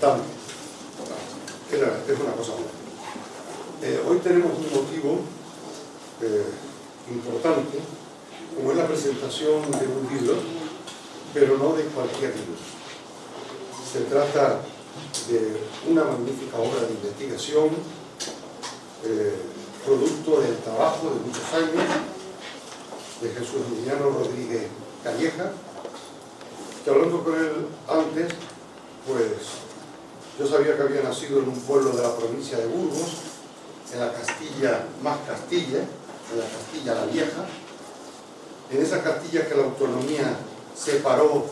importante. Es una cosa buena. Hoy tenemos un motivo importante, como es la presentación de un libro, pero no de cualquier libro. Se trata de una magnífica obra de investigación, producto del trabajo de muchos años de Jesús Emiliano Rodríguez Calleja, que hablando con él antes, pues yo sabía que había nacido en un pueblo de la provincia de Burgos, en la Castilla más Castilla, en la Castilla la Vieja, en esa Castilla que la autonomía separó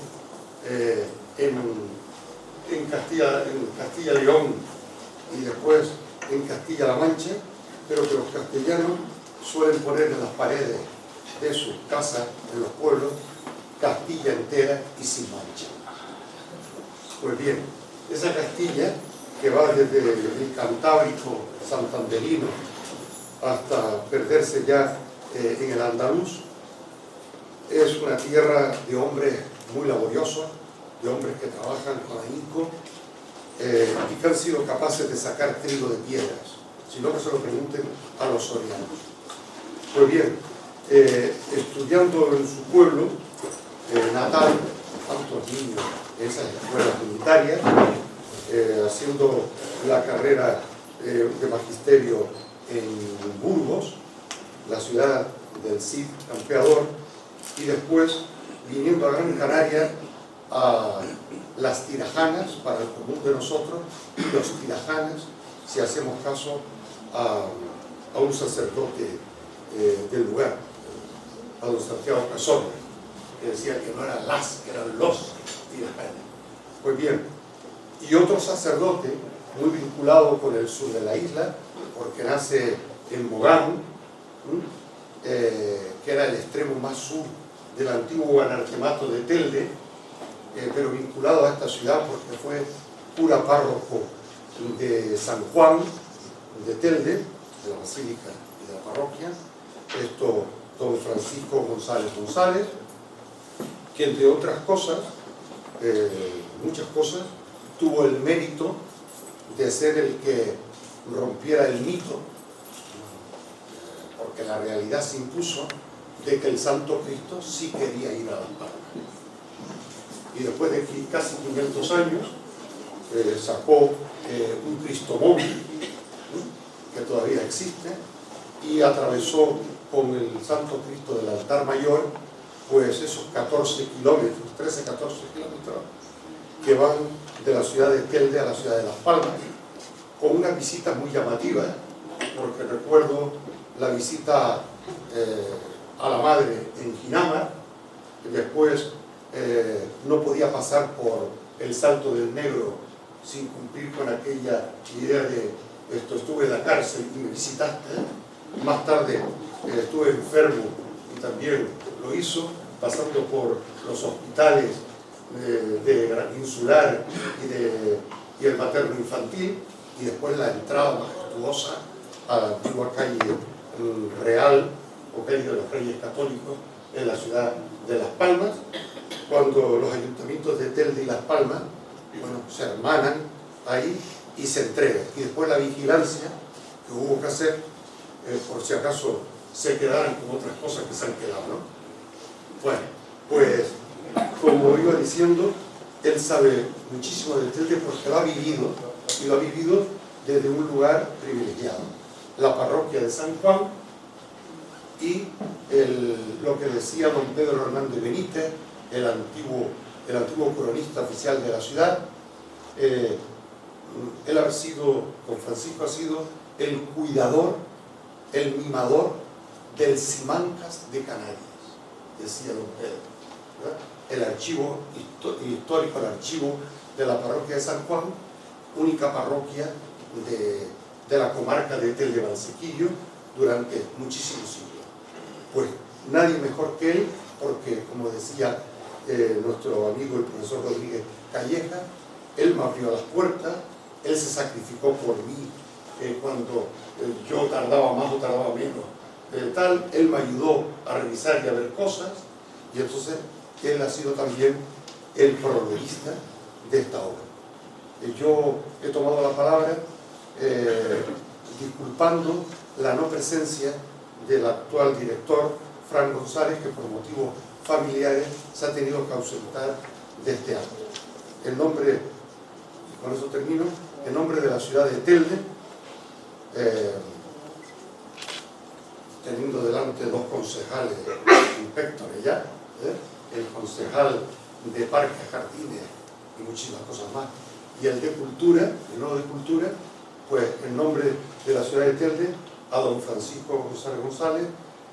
en Castilla León y después en Castilla-La Mancha, pero que los castellanos suelen poner en las paredes de sus casas, en los pueblos, Castilla entera y sin mancha. Pues bien, esa Castilla, que va desde el Cantábrico santanderino hasta perderse ya en el andaluz, es una tierra de hombres muy laboriosos, de hombres que trabajan con ahínco y que han sido capaces de sacar trigo de piedras, sino que se lo pregunten a los sorianos. Pues bien, estudiando en su pueblo natal, tantos niños en esas escuelas militares, haciendo la carrera de magisterio en Burgos, la ciudad del Cid campeador, y después viniendo a Gran Canaria a las tirajanas para el común de nosotros, y los tirajanas si hacemos caso a un sacerdote del lugar, a don Santiago Cazorla, que decía que no eran las, que eran los tirajanas. Pues bien, y otro sacerdote muy vinculado con el sur de la isla, porque nace en Mogán, que era el extremo más sur del antiguo Guanartemato de Telde, pero vinculado a esta ciudad porque fue cura párroco de San Juan de Telde, de la Basílica y de la parroquia, esto don Francisco González González, que entre otras cosas, muchas cosas, tuvo el mérito de ser el que rompiera el mito, porque la realidad se impuso de que el Santo Cristo sí quería ir a Las Palmas. Y después de casi 500 años, sacó un Cristo móvil, que todavía existe, y atravesó con el Santo Cristo del altar mayor, pues esos 14 kilómetros, 13-14 kilómetros, que van de la ciudad de Telde a la ciudad de Las Palmas, con una visita muy llamativa, porque recuerdo la visita a la madre en Ginamar, y después no podía pasar por el Salto del Negro sin cumplir con aquella idea de estuve en la cárcel y me visitaste. Más tarde estuve enfermo y también lo hizo, pasando por los hospitales de Gran Insular y el materno infantil, y después la entrada majestuosa a la antigua calle Real o calle de los Reyes Católicos en la ciudad de Las Palmas, cuando los ayuntamientos de Telde y Las Palmas, bueno, se hermanan ahí y se entregan, y después la vigilancia que hubo que hacer por si acaso se quedaran con otras cosas que se han quedado, ¿no? Bueno, pues como iba diciendo, él sabe muchísimo de Telde porque lo ha vivido, y lo ha vivido desde un lugar privilegiado, la parroquia de San Juan, y lo que decía don Pedro Hernández Benítez, el antiguo cronista oficial de la ciudad. Él ha sido, don Francisco ha sido el cuidador, el mimador del Simancas de Canarias, decía don Pedro, ¿verdad? El archivo histórico, el archivo de la parroquia de San Juan, única parroquia de la comarca de Telde-Valsequillo durante muchísimos siglos. Pues nadie mejor que él, porque como decía nuestro amigo el profesor Rodríguez Calleja, él me abrió las puertas, él se sacrificó por mí cuando yo tardaba más o tardaba menos, él me ayudó a revisar y a ver cosas, y entonces él ha sido también el prologuista de esta obra. Yo he tomado la palabra disculpando la no presencia del actual director, Fran González, que por motivos familiares se ha tenido que ausentar de este acto. En nombre, y con eso termino, en nombre de la ciudad de Telde, teniendo delante dos concejales inspectores ya, el concejal de Parques, Jardines y muchísimas cosas más, y el de Cultura, el no de Cultura, pues en nombre de la ciudad de Telde, a don Francisco González,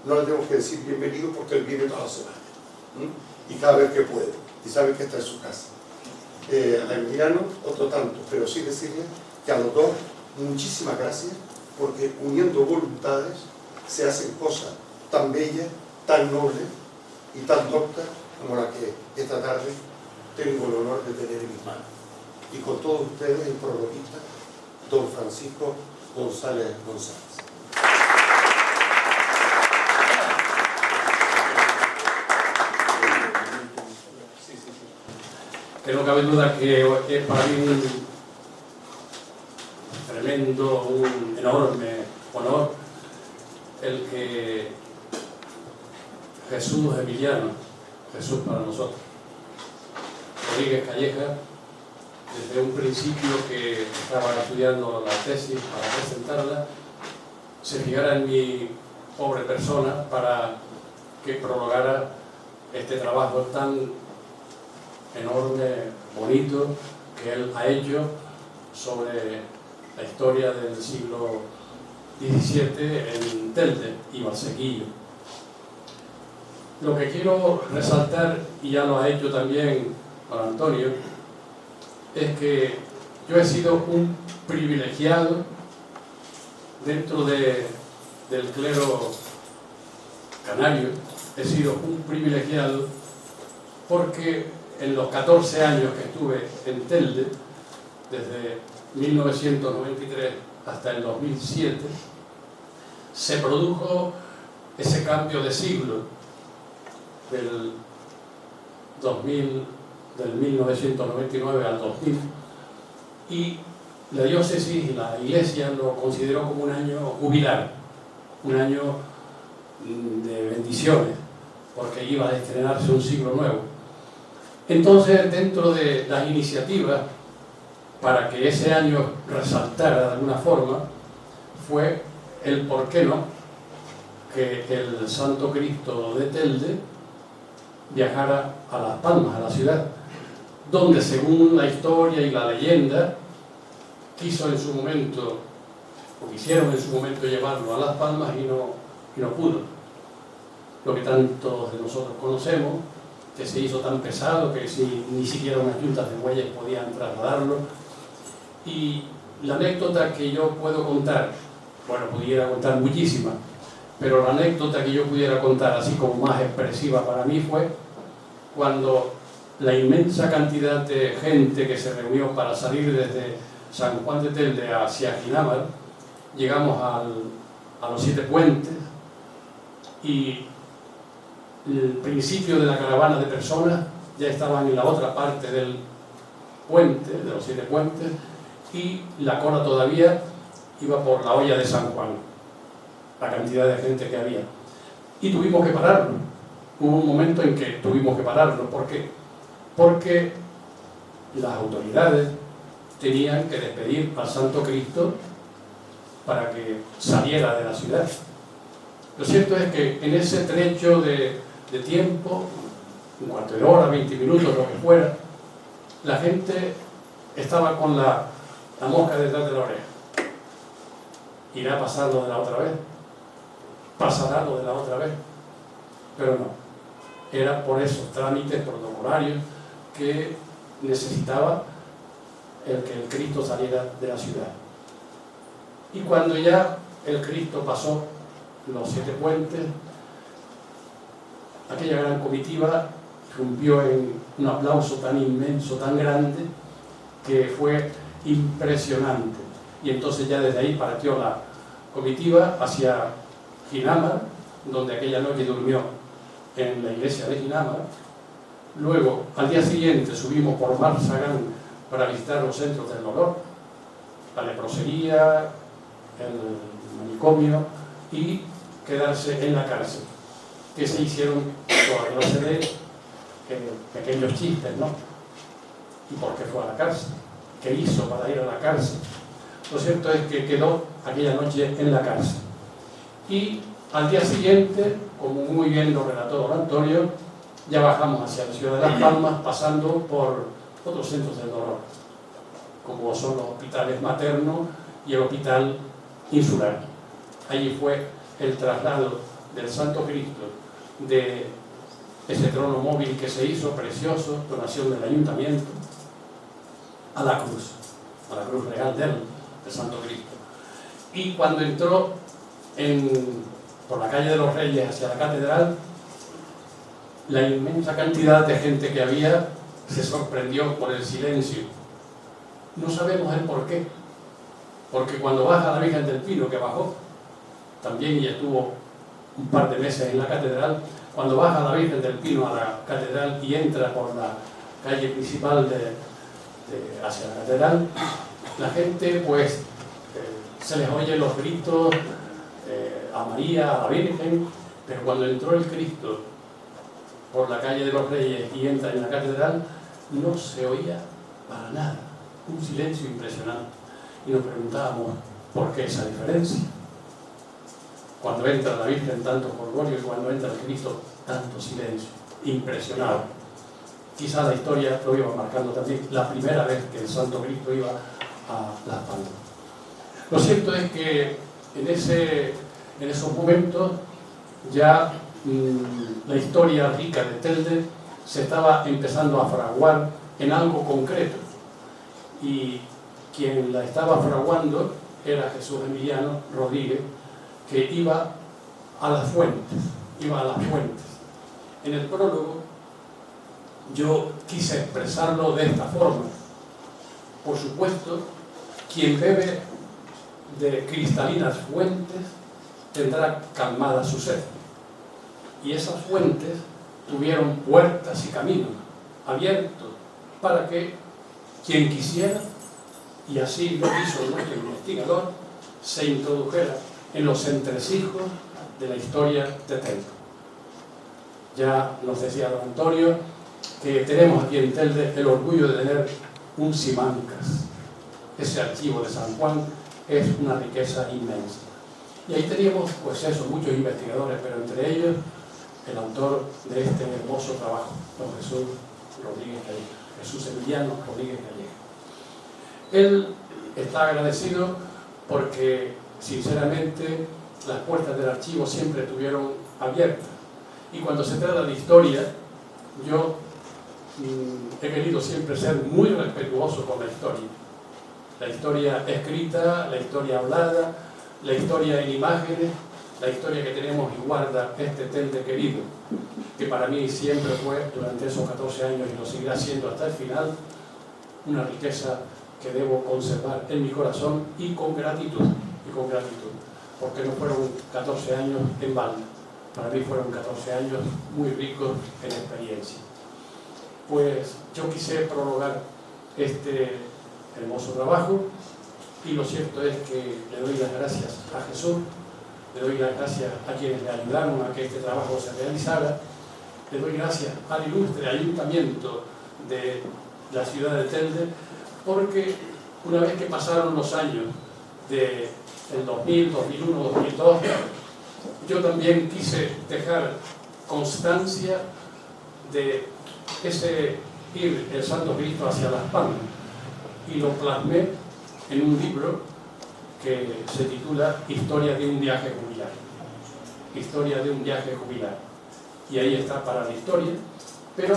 no le tengo que decir bienvenido porque él viene toda la semana, y cada vez que puede, y sabe que está en su casa. A Emiliano, otro tanto, pero sí decirle que a los dos, muchísimas gracias, porque uniendo voluntades se hacen cosas tan bellas, tan nobles y tan doctas como la que esta tarde tengo el honor de tener en mis manos. Y con todos ustedes, el prologuista, don Francisco González. Que no cabe duda que es para mí un tremendo, un enorme honor el que Jesús Emiliano, Jesús para nosotros, Rodríguez Calleja, desde un principio que estaba estudiando la tesis para presentarla, se fijara en mi pobre persona para que prologara este trabajo tan enorme, bonito, que él ha hecho sobre la historia del siglo XVII en Telde y Valsequillo. Lo que quiero resaltar, y ya lo ha hecho también Juan Antonio, es que yo he sido un privilegiado dentro del clero canario, he sido un privilegiado porque en los 14 años que estuve en Telde, desde 1993 hasta el 2007, se produjo ese cambio de siglo del 1999 al 2000, y la diócesis y la iglesia lo consideró como un año jubilar, un año de bendiciones, porque iba a estrenarse un siglo nuevo. Entonces, dentro de las iniciativas para que ese año resaltara de alguna forma, fue el por qué no que el Santo Cristo de Telde viajara a Las Palmas, a la ciudad, donde según la historia y la leyenda quiso en su momento, o quisieron en su momento llevarlo a Las Palmas y no pudo. Lo que tantos de nosotros conocemos, que se hizo tan pesado que ni siquiera unas yuntas de bueyes podían trasladarlo. Y la anécdota que yo puedo contar, bueno, pudiera contar muchísimas, pero la anécdota que yo pudiera contar así como más expresiva para mí fue cuando la inmensa cantidad de gente que se reunió para salir desde San Juan de Telde hacia Ginamar, llegamos a los 7 puentes y el principio de la caravana de personas ya estaban en la otra parte del puente, de los 7 puentes, y la cola todavía iba por la olla de San Juan, la cantidad de gente que había. Y tuvimos que pararlo. Hubo un momento en que tuvimos que pararlo. ¿Por qué? Porque las autoridades tenían que despedir al Santo Cristo para que saliera de la ciudad. Lo cierto es que en ese trecho de tiempo, un cuarto de hora, 20 minutos, lo que fuera, la gente estaba con la mosca detrás de la oreja. ¿Irá a pasar lo de la otra vez? ¿Pasará lo de la otra vez? Pero no. Era por esos trámites protocolarios que necesitaba el que el Cristo saliera de la ciudad. Y cuando ya el Cristo pasó los 7 puentes, aquella gran comitiva rompió en un aplauso tan inmenso, tan grande, que fue impresionante. Y entonces ya desde ahí partió la comitiva hacia Ginamar, donde aquella noche durmió en la iglesia de Ginamar. Luego, al día siguiente, subimos por Marsagán para visitar los centros del dolor, la leprosería, el manicomio y quedarse en la cárcel. Que se hicieron toda clase de pequeños chistes, ¿no? ¿Y por qué fue a la cárcel? ¿Qué hizo para ir a la cárcel? Lo cierto es que quedó aquella noche en la cárcel. Y al día siguiente, como muy bien lo relató don Antonio, ya bajamos hacia la ciudad de Las Palmas, pasando por otros centros del dolor, como son los hospitales maternos y el hospital insular. Allí fue el traslado del Santo Cristo de ese trono móvil que se hizo, precioso, donación del ayuntamiento, a la cruz real del Santo Cristo. Y cuando entró por la calle de los Reyes hacia la catedral, la inmensa cantidad de gente que había se sorprendió por el silencio. No sabemos el por qué, porque cuando baja la Virgen del Pino, que bajó también y estuvo un par de meses en la catedral, cuando baja la Virgen del Pino a la catedral y entra por la calle principal hacia la catedral, la gente pues se les oye los gritos a María, a la Virgen, pero cuando entró el Cristo por la calle de los Reyes y entra en la catedral, no se oía para nada, un silencio impresionante. Y nos preguntábamos, ¿por qué esa diferencia? Cuando entra la Virgen, tanto jolgorio, y cuando entra el Cristo, tanto silencio, impresionado. Quizá la historia lo iba marcando también, la primera vez que el Santo Cristo iba a Las Palmas. Lo cierto es que en esos momentos ya la historia rica de Telde se estaba empezando a fraguar en algo concreto, y quien la estaba fraguando era Jesús Emiliano Rodríguez, que iba a las fuentes. En el prólogo yo quise expresarlo de esta forma: por supuesto, quien bebe de cristalinas fuentes tendrá calmada su sed, y esas fuentes tuvieron puertas y caminos abiertos para que quien quisiera, y así lo hizo nuestro investigador, se introdujera en los entresijos de la historia de Telde. Ya nos decía don Antonio que tenemos aquí en Telde el orgullo de tener un Simancas. Ese archivo de San Juan es una riqueza inmensa. Y ahí teníamos, pues eso, muchos investigadores, pero entre ellos el autor de este hermoso trabajo, don Jesús Rodríguez Calleja, Jesús Emiliano Rodríguez Calleja. Él está agradecido porque, sinceramente, las puertas del archivo siempre estuvieron abiertas. Y cuando se trata de historia, yo he querido siempre ser muy respetuoso con la historia escrita, la historia hablada, la historia en imágenes, la historia que tenemos y guarda este Telde querido, que para mí siempre fue, durante esos 14 años, y lo seguirá siendo hasta el final, una riqueza que debo conservar en mi corazón y con gratitud, porque no fueron 14 años en balde, para mí fueron 14 años muy ricos en experiencia. Pues yo quise prologar este hermoso trabajo, y lo cierto es que le doy las gracias a Jesús, le doy las gracias a quienes le ayudaron a que este trabajo se realizara, le doy gracias al ilustre ayuntamiento de la ciudad de Telde, porque una vez que pasaron los años del 2000, 2001, 2002, yo también quise dejar constancia de ese ir el Santo Cristo hacia Las Palmas, y lo plasmé en un libro que se titula Historia de un viaje jubilar. Historia de un viaje jubilar. Y ahí está para la historia, pero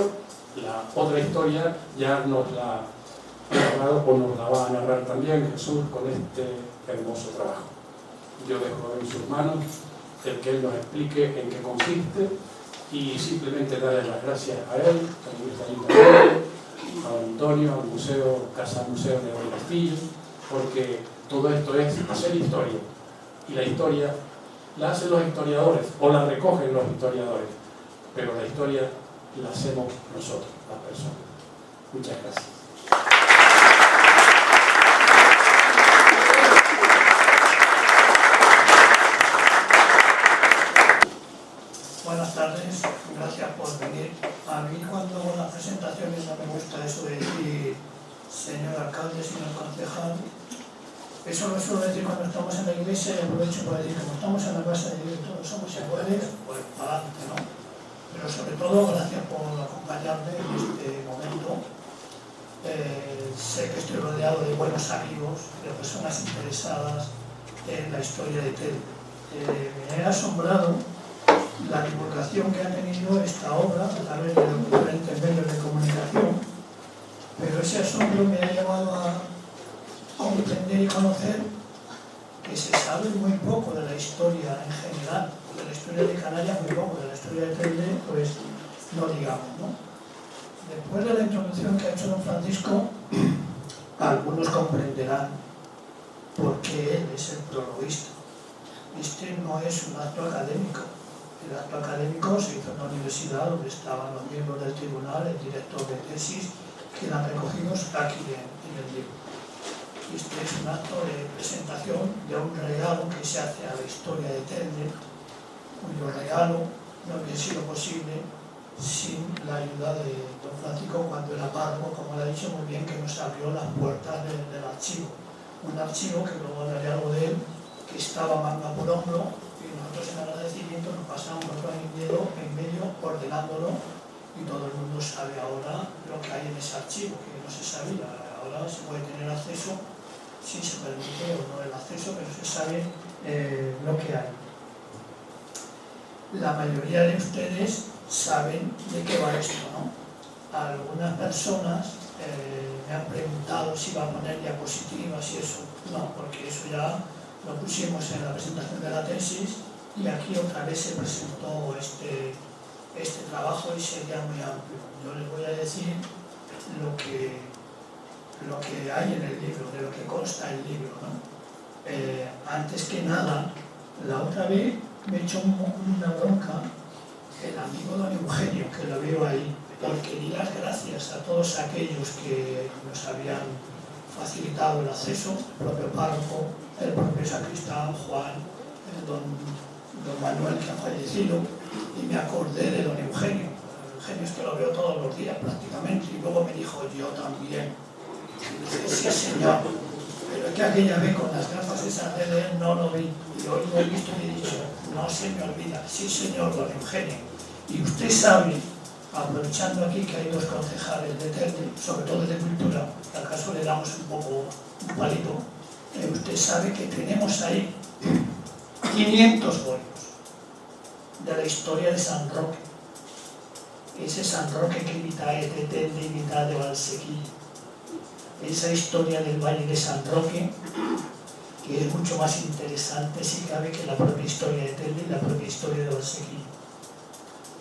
la otra historia ya nos la ha narrado, o nos la va a narrar también Jesús con este hermoso trabajo. Yo dejo en sus manos el que Él nos explique en qué consiste, y simplemente darle las gracias a él, a Antonio, al museo, Casa Museo de Don Castillo, porque todo esto es hacer historia, y la historia la hacen los historiadores, o la recogen los historiadores, pero la historia la hacemos nosotros, las personas. Muchas gracias. alcalde, señor concejal. Eso lo suelo decir cuando estamos en la iglesia y aprovecho para decir, como estamos en la casa de Dios y todos somos iguales, pues para adelante, ¿no? Pero sobre todo, gracias por acompañarme en este momento. Sé que estoy rodeado de buenos amigos, de personas interesadas en la historia de Telde. Me ha asombrado la divulgación que ha tenido esta obra a través de los diferentes medios de comunicación, pero ese asombro me ha llevado a comprender y conocer que se sabe muy poco de la historia en general, de la historia de Canarias muy poco, de la historia de Telde, pues no digamos, ¿no? Después de la introducción que ha hecho don Francisco, algunos comprenderán por qué él es el prologuista. Este no es un acto académico. El acto académico se hizo en la universidad donde estaban los miembros del tribunal, el director de tesis, que eran recogidos aquí en el libro. Este es un acto de presentación de un regalo que se hace a la historia de Telde, cuyo regalo no habría sido posible sin la ayuda de don Francisco cuando era párroco, como le ha dicho muy bien, que nos abrió las puertas del archivo. Un archivo que luego hablaré algo de él, que estaba manga por hombro, y nosotros en agradecimiento nos pasamos otro año en medio ordenándolo, y todo el mundo sabe ahora lo que hay en ese archivo, que no se sabía. Ahora se puede tener acceso, si se permite o no el acceso, pero se sabe lo que hay. La mayoría de ustedes saben de qué va esto, ¿no? Algunas personas me han preguntado si va a poner diapositivas y eso. No, porque eso ya lo pusimos en la presentación de la tesis y aquí otra vez se presentó este trabajo y sería muy amplio. Yo les voy a decir lo que hay en el libro, de lo que consta el libro, ¿no? Antes que nada, la otra vez me echó una bronca el amigo don Eugenio, que lo veo ahí, porque di las gracias a todos aquellos que nos habían facilitado el acceso, el propio párroco, el propio sacristán, Juan, don Manuel, que ha fallecido, y me acordé de don Eugenio. Eugenio es que lo veo todos los días prácticamente, y luego me dijo, yo también. Y dije, sí señor, pero es que aquella vez con las gafas esas de leer no lo vi, y hoy lo he visto y he dicho, no se me olvida, sí señor, don Eugenio. Y usted sabe, aprovechando aquí que hay dos concejales de Telde, sobre todo de cultura, que al caso le damos un poco un palito, usted sabe que tenemos ahí 500 folios de la historia de San Roque. Ese San Roque que mitad es de Telde y mitad de Valsequillo. Esa historia del Valle de San Roque, que es mucho más interesante si cabe que la propia historia de Telde y la propia historia de Valsequillo.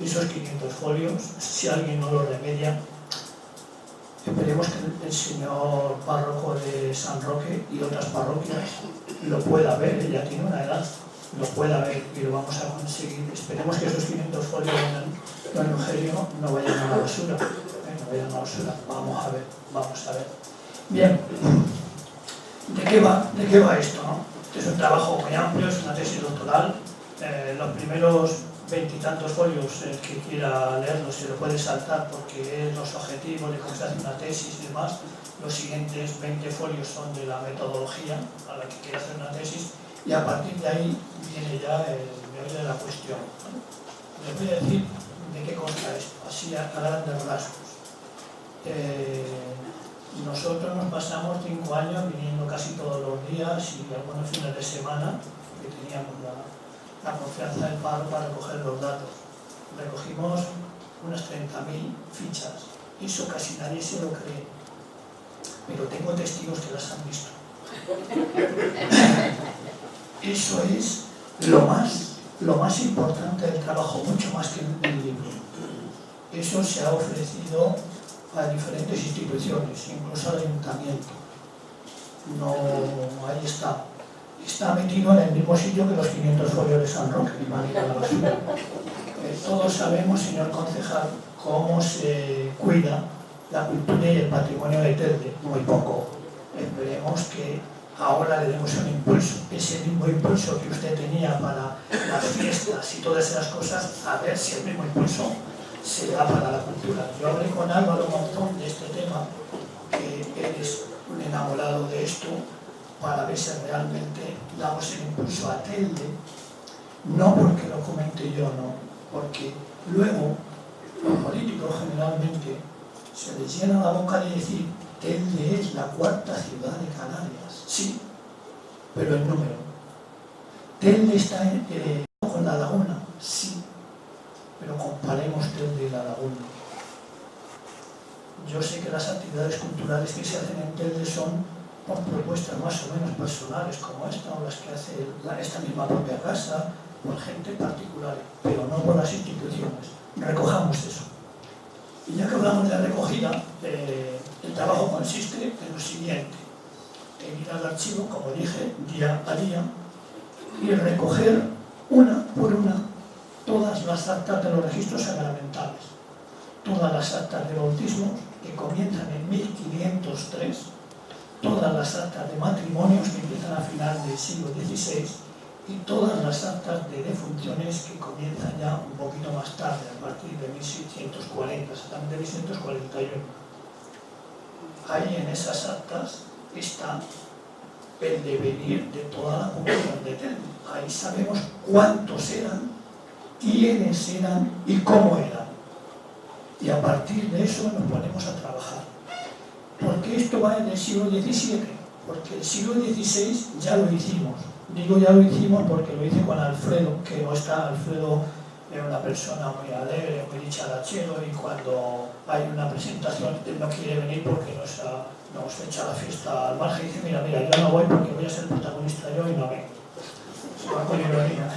Esos 500 folios, si alguien no lo remedia, esperemos que el señor párroco de San Roque y otras parroquias lo pueda ver, él ya tiene una edad, lo pueda ver y lo vamos a conseguir. Esperemos que esos 500 folios de don Eugenio no vayan a la basura, no vayan a la basura. Vamos a ver. Bien, ¿de qué va esto, no? Este es un trabajo muy amplio, es una tesis doctoral. Los primeros 20 y tantos folios, el que quiera leerlo se lo puede saltar porque es los objetivos de cómo se hace una tesis y demás. Los siguientes 20 folios son de la metodología a la que quiere hacer una tesis y a partir de ahí viene ya el meollo de la cuestión. Les voy a decir de qué consta esto, así a grandes rasgos. Nosotros nos pasamos 5 años viniendo casi todos los días y algunos fines de semana, que teníamos la confianza del párroco para recoger los datos. Recogimos unas 30.000 fichas. Eso casi nadie se lo cree. Pero tengo testigos que las han visto. Eso es lo más importante del trabajo, mucho más que el libro. Eso se ha ofrecido a diferentes instituciones, incluso al ayuntamiento. No, ahí está. Está metido en el mismo sitio que los 500 folios de San Roque, todos sabemos, señor concejal, cómo se cuida la cultura y el patrimonio de Telde, muy poco. Esperemos que ahora le demos un impulso, ese mismo impulso que usted tenía para las fiestas y todas esas cosas, a ver si el mismo impulso se da para la cultura. Yo hablé con Álvaro Montón de este tema, que él es un enamorado de esto para ver si realmente damos el impulso a Telde, no porque lo comente yo, no, porque luego los políticos generalmente se les llena la boca de decir Telde es la cuarta ciudad de Canarias, sí, pero en número. Telde está con La Laguna, sí, pero comparemos Telde y La Laguna. Yo sé que las actividades culturales que se hacen en Telde son por propuestas más o menos personales como esta, o las que hace esta misma propia casa, por gente particular, pero no por las instituciones. Recojamos eso. Y ya que hablamos de la recogida, el trabajo consiste en lo siguiente: en ir al archivo, como dije, día a día, y recoger una por una todas las actas de los registros sagramentales, todas las actas de bautismo que comienzan en 1503, todas las actas de matrimonios que empiezan a final del siglo XVI y todas las actas de defunciones que comienzan ya un poquito más tarde, a partir de 1640, exactamente 1641. Ahí en esas actas está el devenir de toda la población de Telde. Ahí sabemos cuántos eran, quiénes eran y cómo eran. Y a partir de eso nos ponemos a trabajar. ¿Por qué esto va en el siglo XVII? Porque el siglo XVI ya lo hicimos. Digo ya lo hicimos porque lo hice con Alfredo, que no está. Alfredo es una persona muy alegre, muy dicharachero, y cuando hay una presentación él no quiere venir porque nos echa la fiesta al margen y dice, mira, yo no voy porque voy a ser protagonista yo y no vengo. Se va con ironía.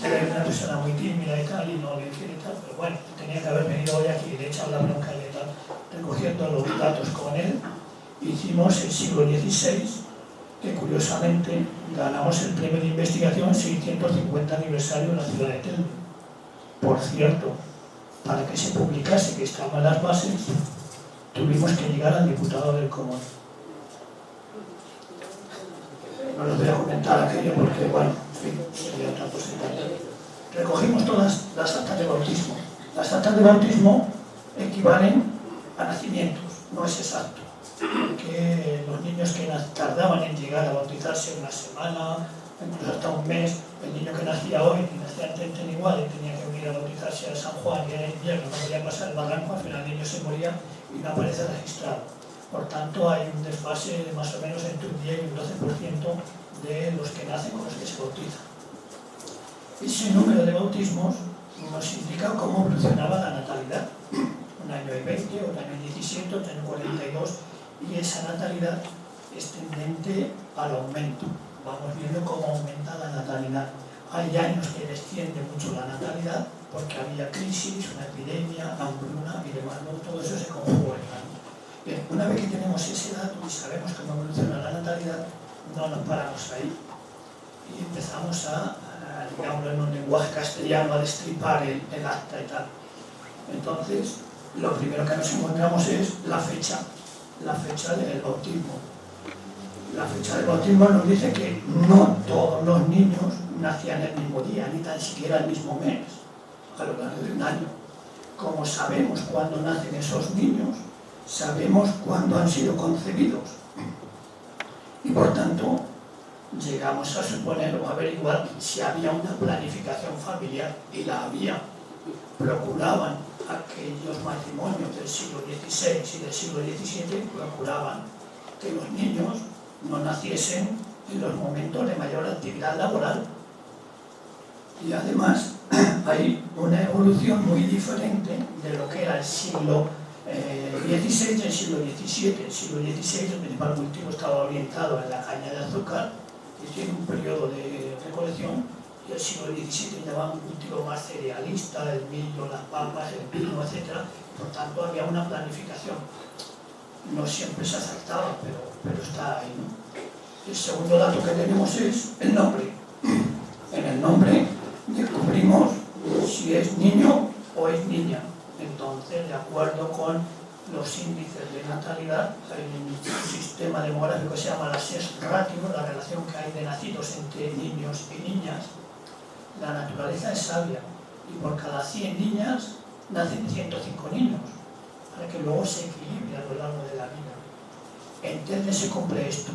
Era una persona muy tímida y tal, y no le quiere tal, pero bueno, tenía que haber venido hoy aquí, le he echado la bronca y tal. Recogiendo los datos con él, hicimos el siglo XVI, que curiosamente ganamos el premio de investigación 650 aniversario en la ciudad de Telde. Por cierto, para que se publicase que estaban las bases, tuvimos que llegar al diputado del Común. No les voy a comentar aquello porque, bueno, en fin, sería otra cosa. Recogimos todas las actas de bautismo. Las actas de bautismo equivalen a nacimientos, no es exacto, porque los niños que tardaban en llegar a bautizarse una semana, incluso hasta un mes, el niño que nacía hoy y nacía en Tenten igual y tenía que venir a bautizarse a San Juan y era invierno, no podía pasar el barranco, al final el niño se moría y no aparece registrado. Por tanto, hay un desfase de más o menos entre un 10 y un 12% de los que nacen con los que se bautizan. Ese número de bautismos nos indica cómo evolucionaba la natalidad. Un año hay 20, otro año hay 17, otro año 42, y esa natalidad es tendente al aumento. Vamos viendo cómo aumenta la natalidad. Hay años que desciende mucho la natalidad porque había crisis, una epidemia, hambruna y demás, ¿no? Todo eso se conjuga. Bien, una vez que tenemos ese dato y sabemos cómo evoluciona la natalidad, no nos paramos ahí y empezamos digamos en un lenguaje castellano, a destripar el acta y tal. Entonces, lo primero que nos encontramos es la fecha del bautismo. La fecha del bautismo nos dice que no todos los niños nacían el mismo día, ni tan siquiera el mismo mes, a lo largo de un año. Como sabemos cuándo nacen esos niños, sabemos cuándo han sido concebidos. Y por tanto, llegamos a suponer o averiguar si había una planificación familiar, y la había. Procuraban aquellos matrimonios del siglo XVI y del siglo XVII, procuraban que los niños no naciesen en los momentos de mayor actividad laboral. Y además hay una evolución muy diferente de lo que era el siglo XVI y el siglo XVII. El siglo XVI, el principal cultivo estaba orientado en la caña de azúcar, y tiene un periodo de recolección, y el siglo XVII llevaba un cultivo más cerealista, el millo, las papas, el vino, etc. Por tanto, había una planificación. No siempre se acertaba, pero está ahí, ¿no? El segundo dato que tenemos es el nombre. En el nombre descubrimos si es niño o es niña. Entonces, de acuerdo con los índices de natalidad, hay un sistema demográfico que se llama la SES ratio, la relación que hay de nacidos entre niños y niñas. La naturaleza es sabia, y por cada 100 niñas nacen 105 niños, para que luego se equilibre a lo largo de la vida. En Telde se cumple esto.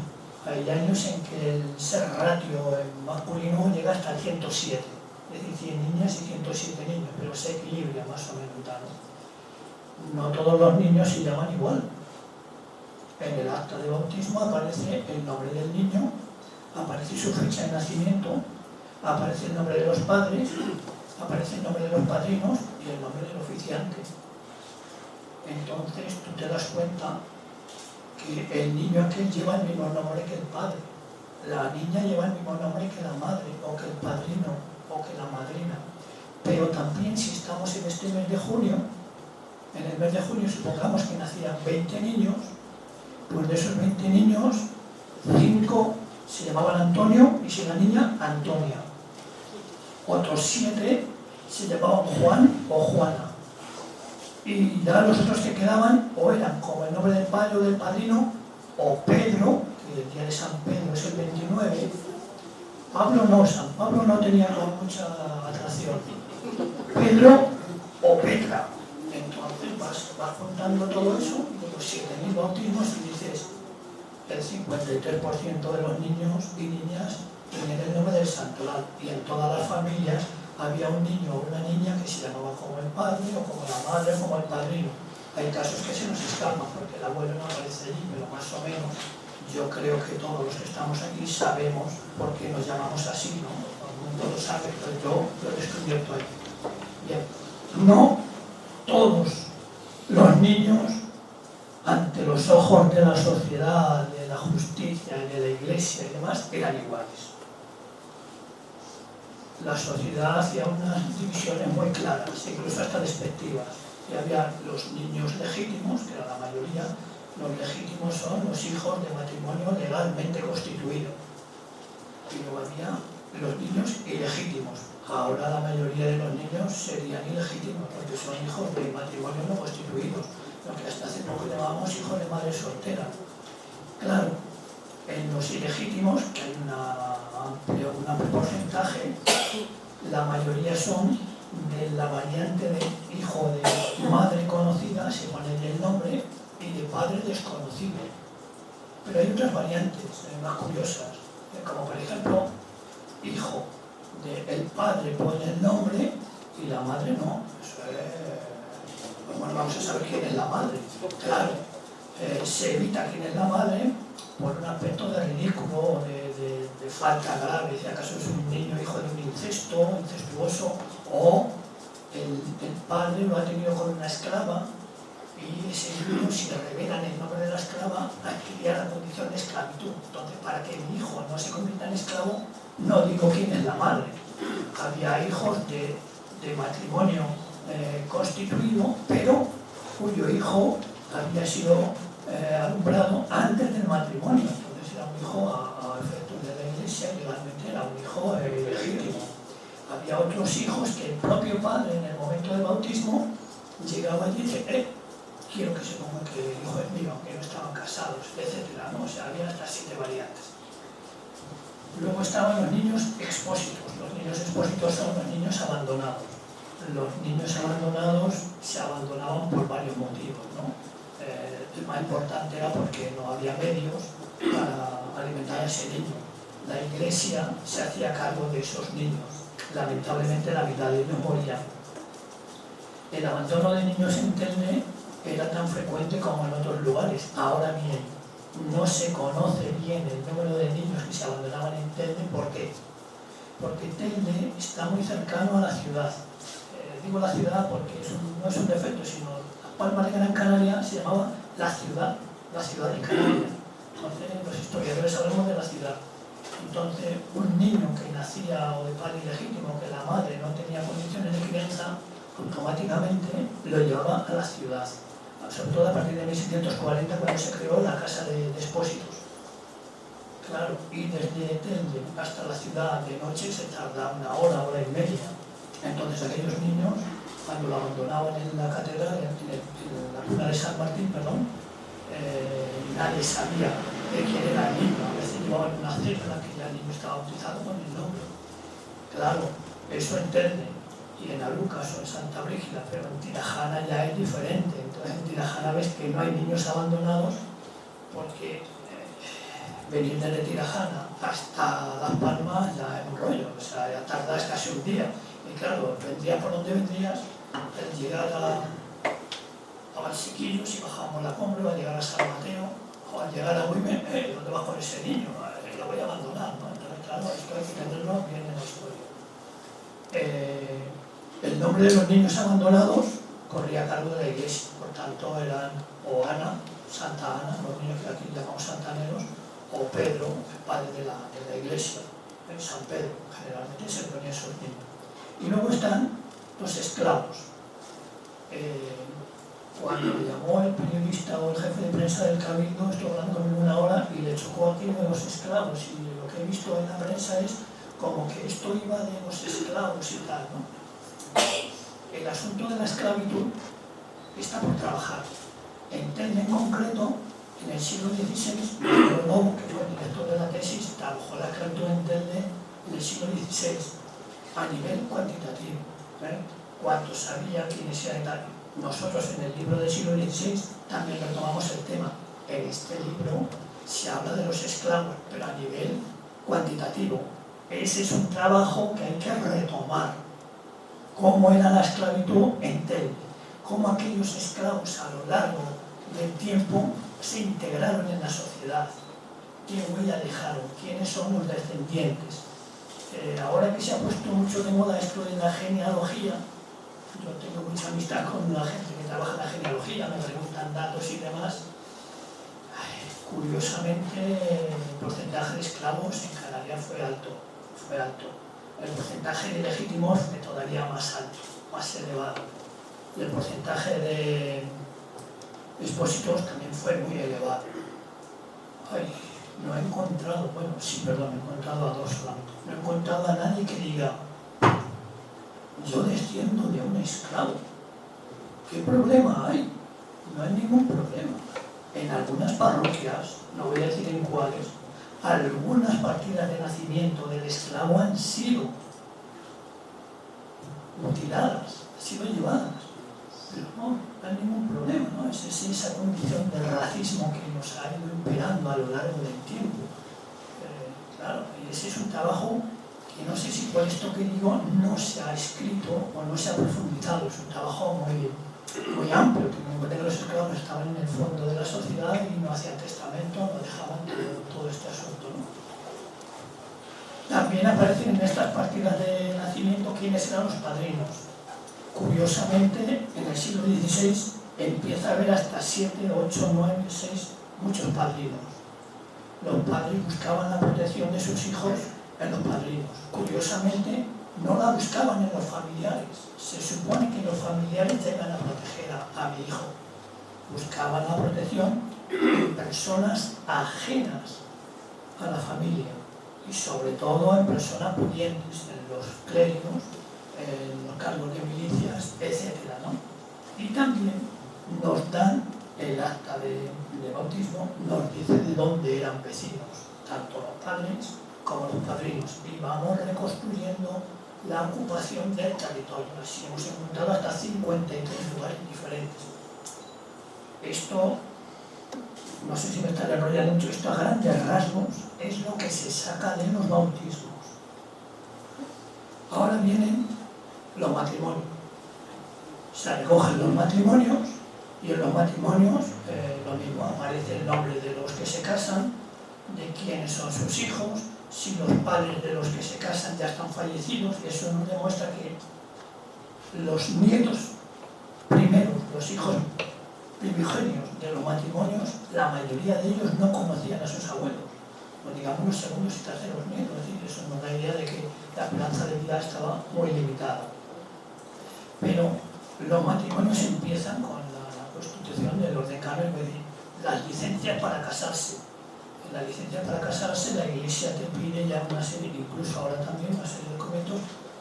Hay años en que el ser ratio masculino llega hasta el 107, es decir, 100 niñas y 107 niños, pero se equilibra más o menos, ¿no? No todos los niños se llaman igual. En el acta de bautismo aparece el nombre del niño, aparece su fecha de nacimiento, aparece el nombre de los padres, aparece el nombre de los padrinos y el nombre del oficiante. Entonces tú te das cuenta que el niño aquel lleva el mismo nombre que el padre, la niña lleva el mismo nombre que la madre, o que el padrino, o que la madrina. Pero también si estamos en este mes de junio, en el mes de junio supongamos que nacían 20 niños, pues de esos 20 niños, 5 se llamaban Antonio y si la niña, Antonia. Otros 7 se llamaban Juan o Juana. Y ya los otros que quedaban o eran como el nombre del padre o del padrino, o Pedro, que el día de San Pedro es el 29. Pablo no, San Pablo no tenía mucha atracción. Pedro o Petra. Entonces vas juntando todo eso y de los 7.000 bautismos y dices el 53% de los niños y niñas tenían el nombre del santoral, y en todas las familias había un niño o una niña que se llamaba como el padre o como la madre o como el padrino. Hay casos que se nos escapan porque el abuelo no aparece allí, pero más o menos yo creo que todos los que estamos aquí sabemos por qué nos llamamos así, ¿no? Todo el mundo lo sabe, pero yo lo he descubierto ahí. Bien, no todos los niños ante los ojos de la sociedad, de la justicia, de la iglesia y demás, eran iguales. La sociedad hacía unas divisiones muy claras, incluso hasta despectivas. Y había los niños legítimos, que era la mayoría. Los legítimos son los hijos de matrimonio legalmente constituido. Y luego había los niños ilegítimos. Ahora la mayoría de los niños serían ilegítimos, porque son hijos de matrimonio no constituidos, lo que hasta hace poco llamábamos hijos de madre soltera. Claro, en los ilegítimos, que hay un amplio porcentaje, la mayoría son de la variante de hijo de madre conocida, se pone el nombre, y de padre desconocido. Pero hay otras variantes más curiosas, como por ejemplo, hijo del padre pone el nombre y la madre no. Bueno, vamos a saber quién es la madre. Claro, se evita quién es la madre por un aspecto de ridículo, de falta grave, si acaso es un niño hijo de un incestuoso, o el padre lo ha tenido con una esclava y ese niño, si le revelan el nombre de la esclava, adquiría la condición de esclavitud. Entonces, para que mi hijo no se convierta en esclavo, no digo quién es la madre. Había hijos de matrimonio constituido, pero cuyo hijo había sido alumbrado antes del matrimonio. Entonces era un hijo a efectos de la iglesia, legalmente era un hijo legítimo. Había otros hijos que el propio padre, en el momento del bautismo, llegaba y dice, quiero que se ponga que el hijo es mío, que no estaban casados, etc. ¿no? O sea, había hasta 7 variantes. Luego estaban los niños expósitos. Los niños expósitos son los niños abandonados. Los niños abandonados se abandonaban por varios motivos, ¿no? El más importante era porque no había medios para alimentar a ese niño. La iglesia se hacía cargo de esos niños. Lamentablemente la mitad de ellos morían. El abandono de niños en Telde era tan frecuente como en otros lugares. Ahora bien, no se conoce bien el número de niños que se abandonaban en Telde. ¿Por qué? Porque Telde está muy cercano a la ciudad. Digo la ciudad porque no es un defecto, sino Las Palmas de Gran Canaria se llamaba la ciudad de Canarias. Entonces los historiadores hablamos de la ciudad. Entonces un niño que nacía o de padre ilegítimo, que la madre no tenía condiciones de crianza, automáticamente lo llevaba a la ciudad. Sobre todo a partir de 1740, cuando se creó la Casa de Expósitos. Claro, y desde Telde hasta la ciudad de noche se tarda 1 hora, 1 hora y media. Entonces aquellos niños, cuando lo abandonaban en la catedral, en la cuna de San Martín, nadie sabía de quién era el niño. A veces llevaban una cédula que ya el niño estaba bautizado con el nombre. Claro, eso en Telde y en Alucas o en Santa Brígida, pero en Tirajana ya es diferente. Entonces en Tirajana ves que no hay niños abandonados porque venir de Tirajana hasta Las Palmas ya es un rollo, o sea, ya tardas casi un día. Y claro, vendría por donde vendrías, al llegar a Valsequillo, si bajábamos la Cumbre, al llegar a San Mateo, o al llegar a Güime, ¿dónde vas con ese niño? Lo voy a abandonar, ¿no? Entonces, claro, esto hay que tenerlo bien en la historia. El nombre de los niños abandonados corría a cargo de la iglesia, por tanto eran o Ana, Santa Ana, los niños que aquí llamamos santaneros, o Pedro, el padre de la iglesia, San Pedro, generalmente se ponía esos niños. Y luego están los esclavos. Cuando me llamó el periodista o el jefe de prensa del Cabildo, estuve hablando con él una hora y le chocó aquello de los esclavos, y lo que he visto en la prensa es como que esto iba de los esclavos y tal, ¿no? El asunto de la esclavitud está por trabajar. En Telde en concreto, en el siglo XVI, Pedro Lobo, que fue el director de la tesis, trabajó la esclavitud en Telde en el siglo XVI a nivel cuantitativo. ¿Cuántos sabía quiénes eran y tal? Nosotros en el libro del siglo XVI también retomamos el tema. En este libro se habla de los esclavos, pero a nivel cuantitativo. Ese es un trabajo que hay que retomar. Cómo era la esclavitud en Telde, cómo aquellos esclavos a lo largo del tiempo se integraron en la sociedad, qué huella dejaron, quiénes son los descendientes. Ahora que se ha puesto mucho de moda esto de la genealogía, yo tengo mucha amistad con la gente que trabaja en la genealogía, me preguntan datos y demás. Curiosamente, el porcentaje de esclavos en Canarias fue alto. El porcentaje de legítimos fue todavía más alto, más elevado. Y el porcentaje de expósitos también fue muy elevado. No he encontrado, he encontrado a dos solamente. No he encontrado a nadie que diga: yo desciendo de un esclavo. ¿Qué problema hay? No hay ningún problema. En algunas parroquias, no voy a decir en cuáles, algunas partidas de nacimiento del esclavo han sido mutiladas, han sido llevadas. Pero no hay ningún problema, ¿no? Es esa condición de racismo que nos ha ido imperando a lo largo del tiempo. Claro, y ese es un trabajo que no sé si por esto que digo no se ha escrito o no se ha profundizado. Es un trabajo muy amplio, que me encontré que los esclavos estaban en el fondo de la sociedad y no hacían testamento, no dejaban todo este asunto, ¿no? También aparecen en estas partidas de nacimiento quiénes eran los padrinos. Curiosamente, en el siglo XVI empieza a haber hasta 7, 8, 9, 6, muchos padrinos. Los padres buscaban la protección de sus hijos en los padrinos. Curiosamente, no la buscaban en los familiares. Se supone que los familiares llegan a proteger a mi hijo. Buscaban la protección en personas ajenas a la familia y sobre todo en personas pudientes, en los clérigos, en los cargos de milicias, etc., ¿no? Y también nos dan el acta de bautismo, nos dice de dónde eran vecinos, tanto los padres como los padrinos, y vamos reconstruyendo la ocupación del territorio. Así hemos encontrado hasta 53 lugares diferentes. Esto, no sé si me está enrollando mucho, esto a grandes rasgos es lo que se saca de los bautismos. Ahora vienen los matrimonios. Se recogen los matrimonios y en los matrimonios lo mismo, aparece el nombre de los que se casan, de quiénes son sus hijos, si los padres de los que se casan ya están fallecidos, y eso nos demuestra que los nietos primeros, los hijos primigenios de los matrimonios, la mayoría de ellos no conocían a sus abuelos, o digamos los segundos y terceros nietos. Es decir, eso nos da idea de que la esperanza de vida estaba muy limitada. Pero los matrimonios empiezan con la constitución de los decanos, es decir, las licencias para casarse. En la licencia para casarse la iglesia te pide ya una serie, incluso ahora también una serie de documentos,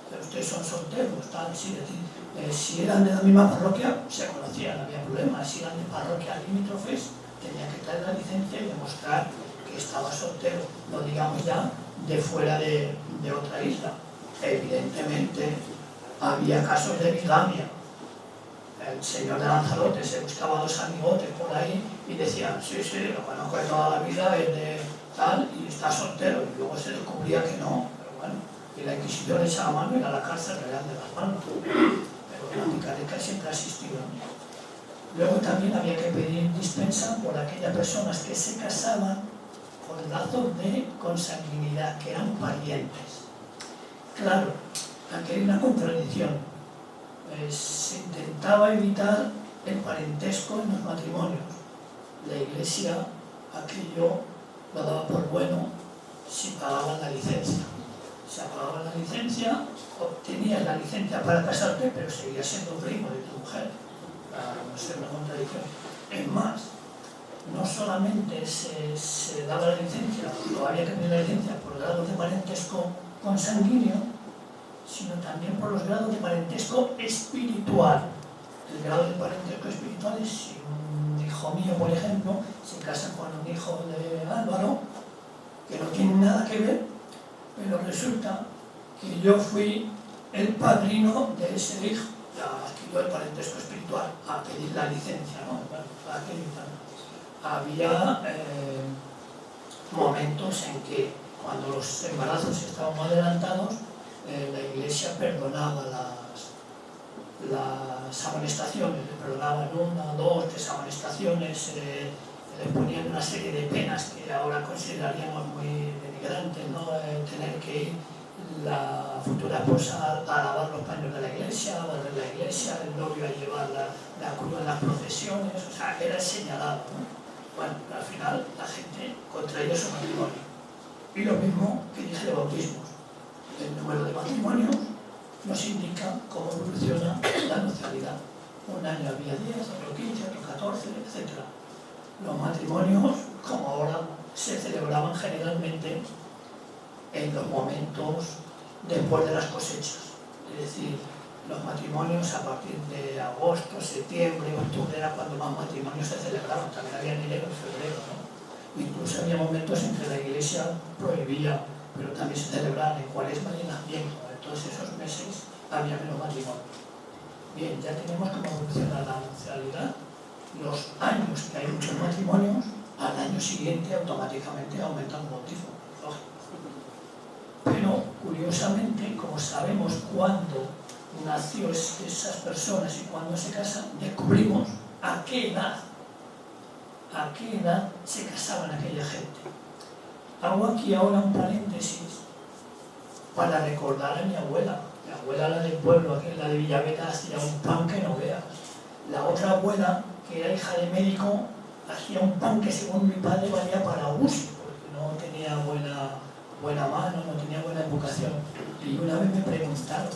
pero ustedes son solteros, tal, sí, es decir, si eran de la misma parroquia se conocían, no había problema. Si eran de parroquias limítrofes tenía que traer la licencia y demostrar que estaba soltero, no digamos ya de fuera de otra isla. Evidentemente había casos de bigamia. El señor de Lanzarote se buscaba dos amigotes por ahí y decían, sí, lo conozco de toda la vida, es de tal, y está soltero, y luego se descubría que no, pero bueno, y la Inquisición le echaba mano y a la cárcel real de las manos, pero la picaresca siempre ha existido. Luego también había que pedir dispensa por aquellas personas que se casaban con lazos de consanguinidad, que eran parientes. Claro, aquí hay una contradicción. Se intentaba evitar el parentesco en los matrimonios. La Iglesia aquello lo daba por bueno si pagaban la licencia. Si pagaban la licencia, obtenías la licencia para casarte, pero seguías siendo primo de tu mujer. Para no ser una contradicción. Es más, no solamente se daba la licencia, o había que pedir la licencia por grados de parentesco consanguíneo, sino también por los grados de parentesco espiritual. El grado de parentesco espiritual es si un hijo mío, por ejemplo, se casa con un hijo de Álvaro, que no tiene nada que ver, pero resulta que yo fui el padrino de ese hijo, ya adquirió el parentesco espiritual, a pedir la licencia, ¿no? Había momentos en que, cuando los embarazos estaban adelantados, la Iglesia perdonaba las amonestaciones, le perdonaban 1, 2, 3 amonestaciones, le ponían una serie de penas que ahora consideraríamos muy denigrantes, ¿no? Tener que ir la futura esposa a lavar los paños de la iglesia, a barrer la iglesia, el novio a llevar la cruz en las procesiones, o sea, era señalado, ¿no? Bueno, al final la gente contraía su matrimonio. Y lo mismo que dije de bautismos. El número de matrimonios nos indica cómo evoluciona la nupcialidad. Un año había 10, otro 15, otro 14, etc. Los matrimonios, como ahora, se celebraban generalmente en los momentos después de las cosechas. Es decir, los matrimonios a partir de agosto, septiembre, octubre era cuando más matrimonios se celebraban. También había en enero y febrero, ¿no? Incluso había momentos en que la Iglesia prohibía, pero también se celebraban en Cuaresma y en Adviento. En todos esos meses había menos matrimonios. Bien, ya tenemos cómo evoluciona la nupcialidad. Los años que hay muchos matrimonios, al año siguiente automáticamente aumentan el bautismo. Pero, curiosamente, como sabemos cuándo nació esas personas y cuándo se casan, descubrimos a qué edad se casaban aquella gente. Hago aquí ahora un paréntesis para recordar a mi abuela. Mi abuela, la del pueblo, la de Villaveta, hacía un pan que no veas. La otra abuela, que era hija de médico, hacía un pan que según mi padre valía para UCI, porque no tenía buena mano, no tenía buena educación. Y una vez me preguntaron,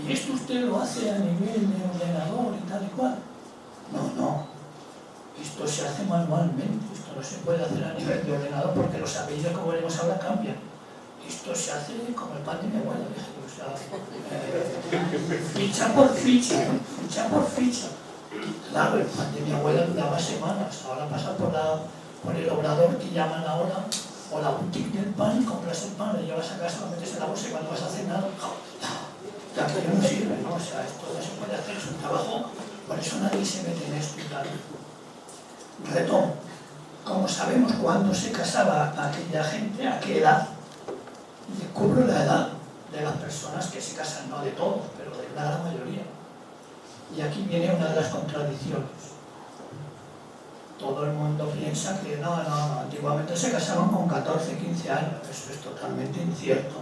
¿y esto usted lo hace a nivel de ordenador y tal y cual? No, esto se hace manualmente, esto no se puede hacer a nivel de ordenador porque los apellidos, como veremos ahora, cambian. Esto se hace como el pan de mi abuela, o sea, ficha por ficha. Claro, el pan de mi abuela duraba semanas, ahora pasa por el obrador que llaman ahora, o la boutique del pan, compras el pan, lo llevas a casa, lo metes en la bolsa y cuando vas a cenar, ya que no sirve, ¿no? O sea, esto no se puede hacer, es un trabajo, por eso nadie se mete en esto y tal. Retomo, como sabemos cuándo se casaba aquella gente, a qué edad, descubro la edad de las personas que se casan, no de todos, pero de la gran mayoría. Y aquí viene una de las contradicciones. Todo el mundo piensa que no, antiguamente se casaban con 14, 15 años. Eso es totalmente incierto.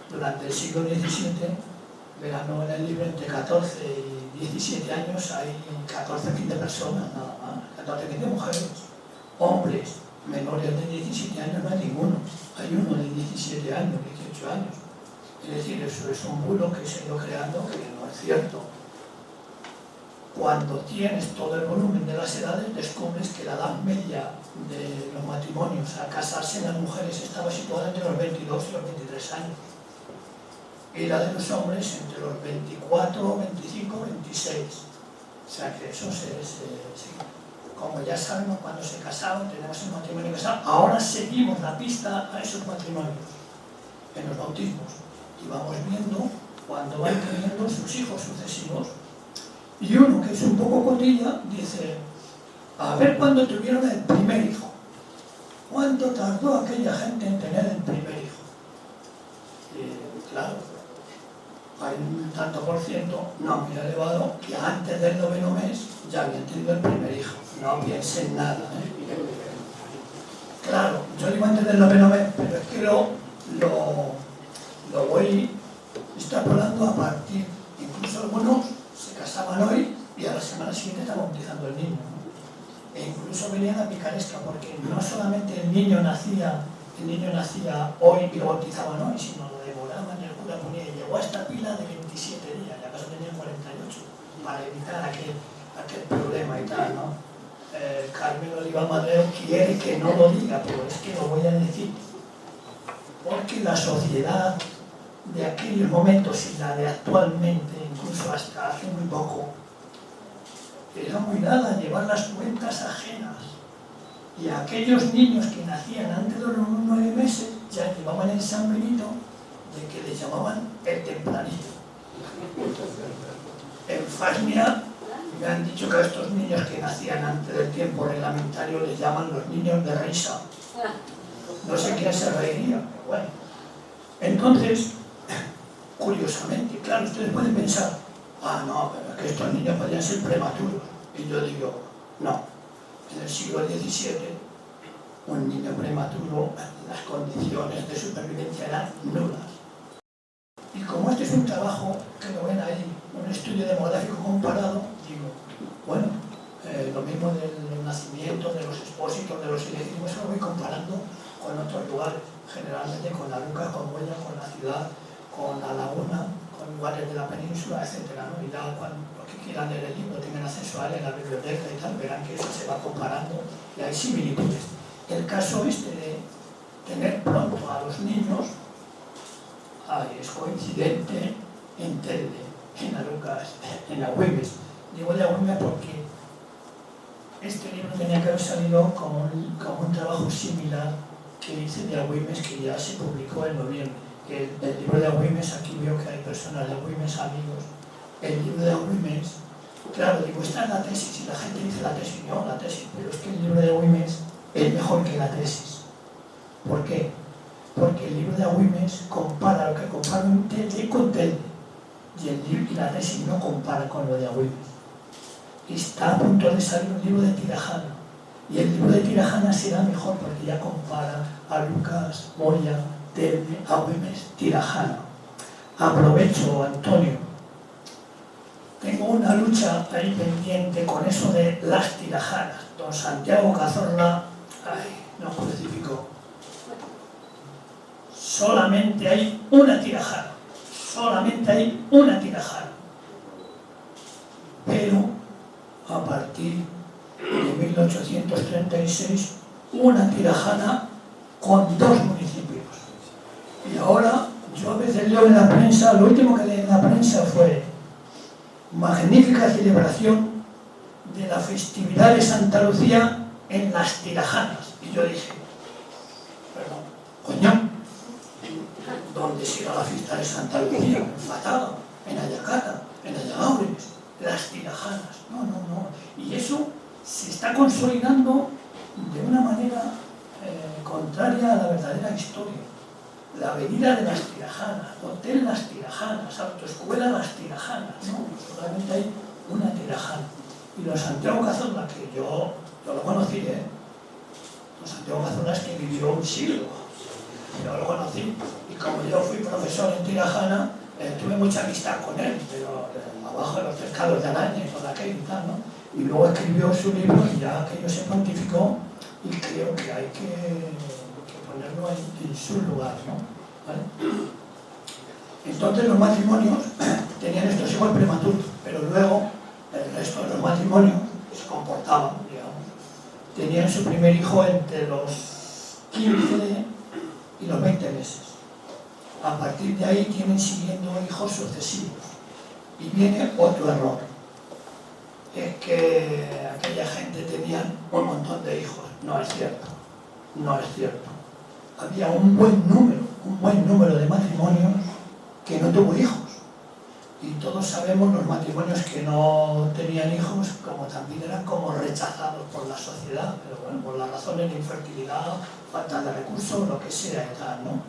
Durante el siglo XVII, verano en el libro, entre 14 y 17 años hay 14, 15 personas nada más, 14, 15 mujeres. Hombres menores de 17 años no hay ninguno. Hay uno de 17 años, 18 años. Es decir, eso es un bulo que se ha ido creando que no es cierto. Cuando tienes todo el volumen de las edades, descubres que la edad media de los matrimonios al casarse en las mujeres estaba situada entre los 22 y los 23 años. Y la de los hombres entre los 24, 25, 26. O sea que eso como ya sabemos cuando se casaban, tenemos el matrimonio casado, ahora seguimos la pista a esos matrimonios en los bautismos. Y vamos viendo cuando van teniendo sus hijos sucesivos. Y uno que es un poco cotilla dice, a ver cuándo tuvieron el primer hijo. ¿Cuánto tardó aquella gente en tener el primer hijo? Claro, hay un tanto por ciento, no muy elevado, que antes del 9º mes ya habían tenido el primer hijo. No piensen nada, Claro, yo digo antes del 9º mes, pero es que lo voy extrapolando a partir, incluso algunos se casaban hoy y a la semana siguiente estaban bautizando el niño, ¿no? E incluso venían a picaresca, porque no solamente el niño nacía hoy y lo bautizaban hoy, sino lo devoraban y el cura ponía, y llegó a esta pila de 27 días, y acaso tenía 48, para evitar aquel problema y tal, ¿no? Carmen Oliva Madrero quiere que no lo diga, pero es que lo voy a decir, porque la sociedad de aquellos momentos y la de actualmente, incluso hasta hace muy poco, era muy dada a llevar las cuentas ajenas. Y a aquellos niños que nacían antes de los 9 meses ya llevaban el San Benito, de que les llamaban el tempranillo. En Fasnia me han dicho que a estos niños que nacían antes del tiempo reglamentario les llaman los niños de risa. No sé quién se reiría, pero bueno. Entonces, curiosamente, claro, ustedes pueden pensar, no, pero es que estos niños podrían ser prematuros. Y yo digo, no. En el siglo XVII, un niño prematuro, las condiciones de supervivencia eran nulas. Y como este es un trabajo, que lo ven ahí, un estudio demográfico comparado, digo, bueno, lo mismo del nacimiento, de los expósitos, de los ilegítimos, lo voy comparando con otros lugares, generalmente con la Luca, con Huella, con la ciudad, con la laguna, con lugares de la península, etc., ¿no? Y ya cuando los que quieran leer el libro tengan acceso a él en la biblioteca y tal, verán que eso se va comparando y hay similitudes. El caso este de tener pronto a los niños es coincidente en Telde, en Arucas, en Agüimes. Digo de Agüimes porque este libro tenía que haber salido como un trabajo similar que hice de Agüimes, que ya se publicó en noviembre. El libro de Agüimes, aquí veo que hay personas de Agüimes, amigos. El libro de Agüimes, claro, digo, está en la tesis, y la gente dice la tesis, no, la tesis, pero es que el libro de Agüimes es mejor que la tesis. ¿Por qué? Porque el libro de Agüimes compara lo que compara un Telde con Telde, y la tesis no compara con lo de Agüimes. Está a punto de salir un libro de Tirajana, y el libro de Tirajana será mejor porque ya compara a Lucas, Moya, Telde, Agüimes, Tirajana. Aprovecho, Antonio, tengo una lucha ahí pendiente con eso de las tirajanas. Don Santiago Cazorla, nos crucificó. Solamente hay una tirajana, pero a partir de 1836 una tirajana con 2 municipios. Y ahora yo a veces leo en la prensa, lo último que leí en la prensa fue magnífica celebración de la festividad de Santa Lucía en las tirajanas. Y yo dije, perdón, coño, ¿dónde será la fiesta de Santa Lucía? En Fataga, en Ayacata, en Ayagaures, las tirajanas. No. Y eso se está consolidando de una manera contraria a la verdadera historia. La avenida de las tirajanas, hotel las tirajanas, autoescuela las tirajanas, no, solamente hay una tirajana. Y don Santiago Cazorla, que yo lo conocí, don Santiago Cazorla es que vivió un siglo, yo lo conocí, y como yo fui profesor en Tirajana, tuve mucha amistad con él, pero abajo de los pescados de araña y todo aquello y tal, ¿no? Y luego escribió su libro y ya aquello se pontificó, y creo que hay que ponerlo en su lugar, ¿no? ¿Vale? Entonces los matrimonios tenían estos hijos prematuros, pero luego el resto de los matrimonios se comportaban, digamos. Tenían su primer hijo entre los 15 y los 20 meses. A partir de ahí tienen siguiendo hijos sucesivos. Y viene otro error. Es que aquella gente tenía un montón de hijos. No es cierto. Había un buen número de matrimonios que no tuvo hijos. Y todos sabemos los matrimonios que no tenían hijos, como también eran como rechazados por la sociedad, pero bueno, por las razones de infertilidad, falta de recursos, lo que sea y tal, ¿no?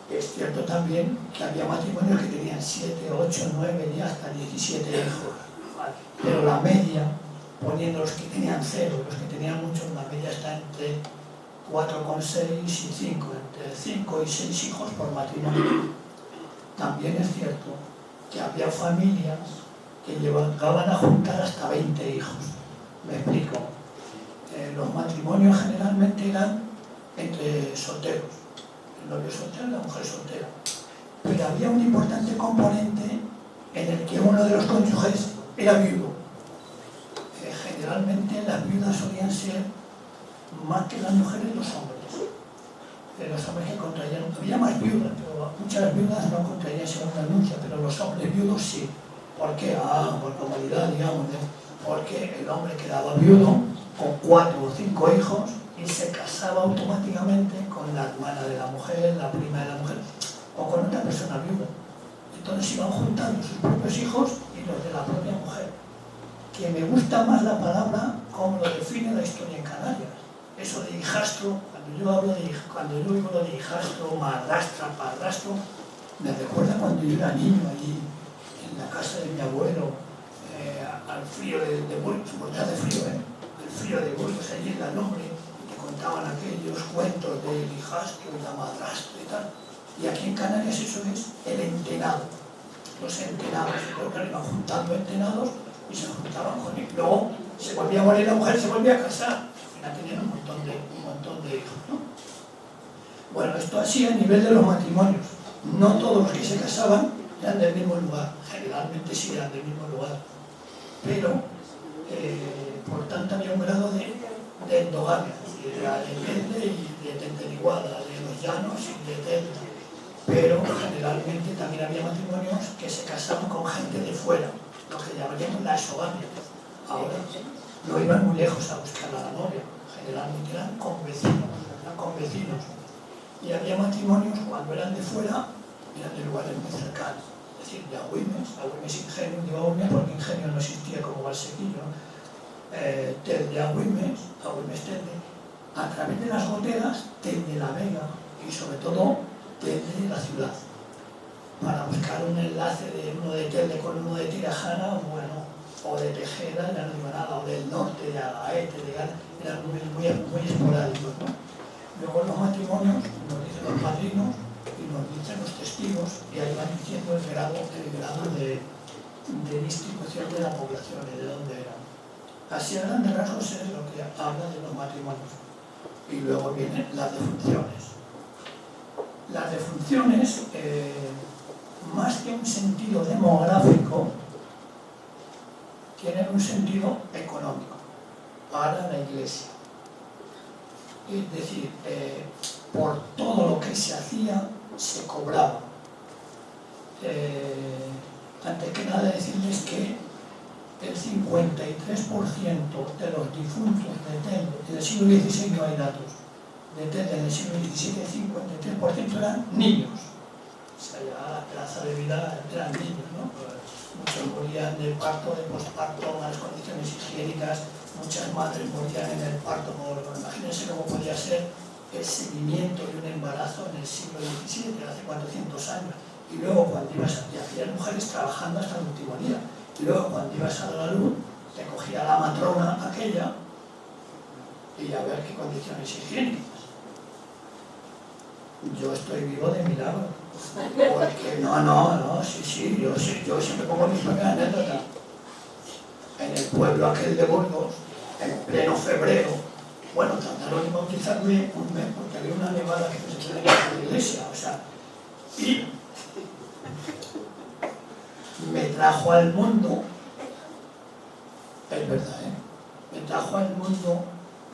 Es cierto también que había matrimonios que tenían 7, 8, 9 y hasta 17 hijos, ¿vale? Pero la media, poniendo los que tenían 0 y los que tenían muchos, la media está entre 4,6 y 5, entre 5 y 6 hijos por matrimonio. También es cierto que había familias que llegaban a juntar hasta 20 hijos. Me explico. Los matrimonios generalmente eran entre solteros. El novio soltero y la mujer soltera. Pero había un importante componente en el que uno de los cónyuges era viudo. Generalmente las viudas solían ser más que las mujeres los hombres. Los hombres que contraían, había más viudas, pero muchas viudas no contraían segunda nupcia, pero los hombres viudos sí. ¿Por qué? Por comodidad, digamos, porque el hombre quedaba viudo con 4 o 5 hijos y se casaba automáticamente con la hermana de la mujer, la prima de la mujer, o con otra persona viuda. Entonces iban juntando sus propios hijos y los de la propia mujer. Que me gusta más la palabra como lo define la historia en Canarias. Eso de hijastro, cuando yo digo lo de hijastro, madrastra, padrastro, me recuerda cuando yo era niño allí en la casa de mi abuelo, al frío de Burgos, porque hace frío, el frío de Burgos, allí en la Nombre, que contaban aquellos cuentos del hijastro y la madrastra y tal. Y aquí en Canarias eso es el entenado, los entenados, creo que iban juntando entenados y se juntaban con él. Luego se volvía a morir la mujer y se volvía a casar. Tenían un montón de hijos, ¿no? Bueno, esto así a nivel de los matrimonios. No todos los que se casaban eran del mismo lugar, generalmente sí eran del mismo lugar, pero por tanto había un grado de endogamia, de Telde y de Tenteriguada, de los Llanos y de Telde, pero generalmente también había matrimonios que se casaban con gente de fuera, lo que llamaríamos la exogamia. Ahora no iban muy lejos a buscar a la novia, generalmente eran con vecinos. Y había matrimonios cuando eran de fuera, eran de lugares muy cercanos, es decir, de Agüimes Ingenio, digo Agüimes porque Ingenio no existía como Valsequillo, Telde Agüimes Telde, a través de las goteras, Telde la Vega y sobre todo Telde la ciudad. Para buscar un enlace de uno de Telde con uno de Tirajana, bueno, o de Tejeda, ya no digo nada, o del norte, de Agaete, eran muy esporádicos, ¿no? Luego los matrimonios nos dicen los padrinos y nos dicen los testigos, y ahí van diciendo el grado de distribución de la población y de dónde eran. Así a grandes rasgos es lo que habla de los matrimonios. Y luego vienen las defunciones. Las defunciones, más que un sentido demográfico, tienen un sentido económico para la Iglesia. Es decir, por todo lo que se hacía, se cobraba. Antes que nada decirles que el 53% de los difuntos de Telde, en el siglo XVI no hay datos, de Telde en el siglo XVII, el 53% eran niños. O sea, ya la plaza de vida eran niños, ¿no? Muchos morían de parto, de posparto, malas condiciones higiénicas, muchas madres morían en el parto. Imagínense cómo podía ser el seguimiento de un embarazo en el siglo XVII, hace 400 años. Y luego cuando ibas a... Y hacías mujeres trabajando hasta el último día. Y luego cuando ibas a dar a luz, te cogía la matrona aquella y a ver qué condiciones higiénicas. Yo estoy vivo de milagro. Porque sí, yo siempre pongo mi propia anécdota. En el pueblo aquel de Burgos, en pleno febrero, bueno, trataron de bautizarme un mes porque había una nevada que me se tenía en la iglesia, o sea, y me trajo al mundo, es verdad, me trajo al mundo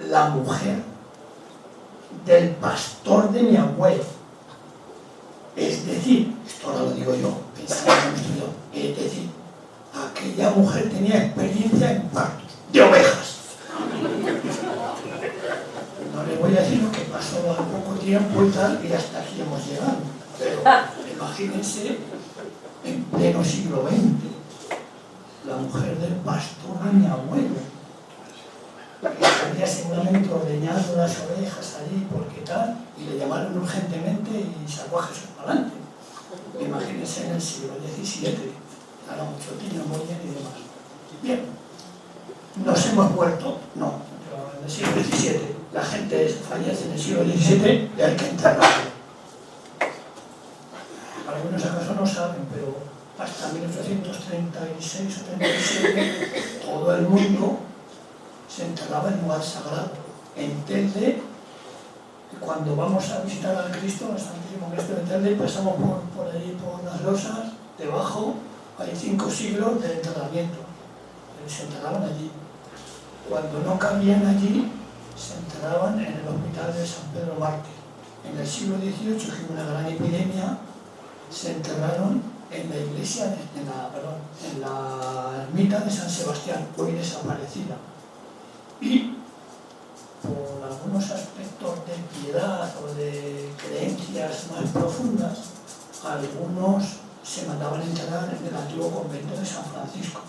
la mujer del pastor de mi abuelo. Es decir, esto ahora lo digo yo, pensando en estudio, es decir, aquella mujer tenía experiencia en partos de ovejas. No les voy a decir lo que pasó al poco tiempo y tal, y hasta aquí hemos llegado. Pero imagínense en pleno siglo XX, la mujer del pastor de mi abuelo, que estaría seguramente ordeñando las ovejas allí, porque tal, y le llamaron urgentemente y sacó a Jesús para adelante. Imagínense en el siglo XVII, ahora muchos niños morían y demás. Bien, nos hemos vuelto, no, pero en el siglo XVII, la gente fallece en el siglo XVII y hay que enterrarlo. Algunos acaso no saben, pero hasta 1836 o 37 todo el mundo se enterraba en lugar sagrado. En Telde, cuando vamos a visitar al Cristo, al Santísimo Cristo de Telde, pasamos por ahí por las losas, debajo hay 5 siglos de enterramiento. Se enterraban allí. Cuando no cabían allí, se enterraban en el hospital de San Pedro Mártir. En el siglo XVIII, que hubo una gran epidemia, se enterraron en la iglesia, en la ermita de San Sebastián, hoy desaparecida. Y por algunos aspectos de piedad o de creencias más profundas, algunos se mandaban enterrar en el antiguo convento de San Francisco.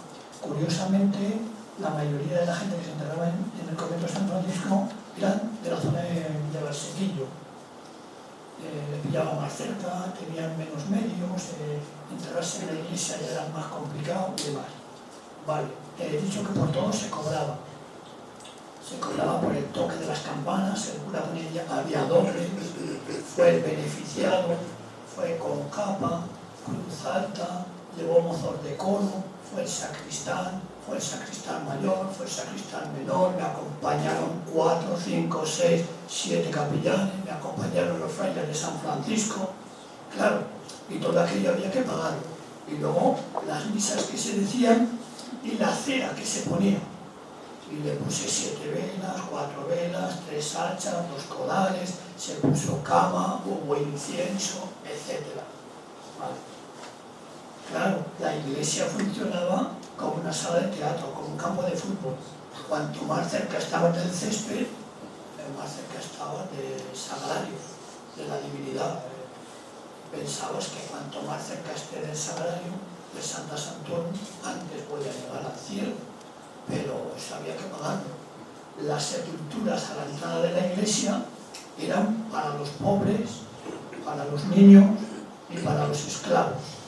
Curiosamente, la mayoría de la gente que se enterraba en el convento de San Francisco eran de la zona de Valsequillo. Le pillaba más cerca, tenían menos medios, enterrarse en la iglesia ya era más complicado y demás. Vale, he dicho que por todo se cobraba. Se cobraba por el toque de las campanas, el cura ponía, había doble, fue el beneficiado, fue con capa, cruz alta, llevó mozos de coro, fue el sacristán mayor, fue el sacristán menor, me acompañaron 4, 5, 6, 7 capellanes, me acompañaron los frailes de San Francisco, claro, y todo aquello había que pagarlo. Y luego las misas que se decían y la cera que se ponía. Y le puse 7 velas, 4 velas, 3 hachas, 2 codales, se puso cama, hubo incienso, etc. Vale. Claro, la iglesia funcionaba como una sala de teatro, como un campo de fútbol. Cuanto más cerca estaba del césped, más cerca estaba del sagrario, de la divinidad. Pensabas que cuanto más cerca esté del sagrario, de Santa Santorum, antes voy a llegar al cielo, pero eso había que pagarlo. Las sepulturas a la entrada de la iglesia eran para los pobres, para los niños y para los esclavos.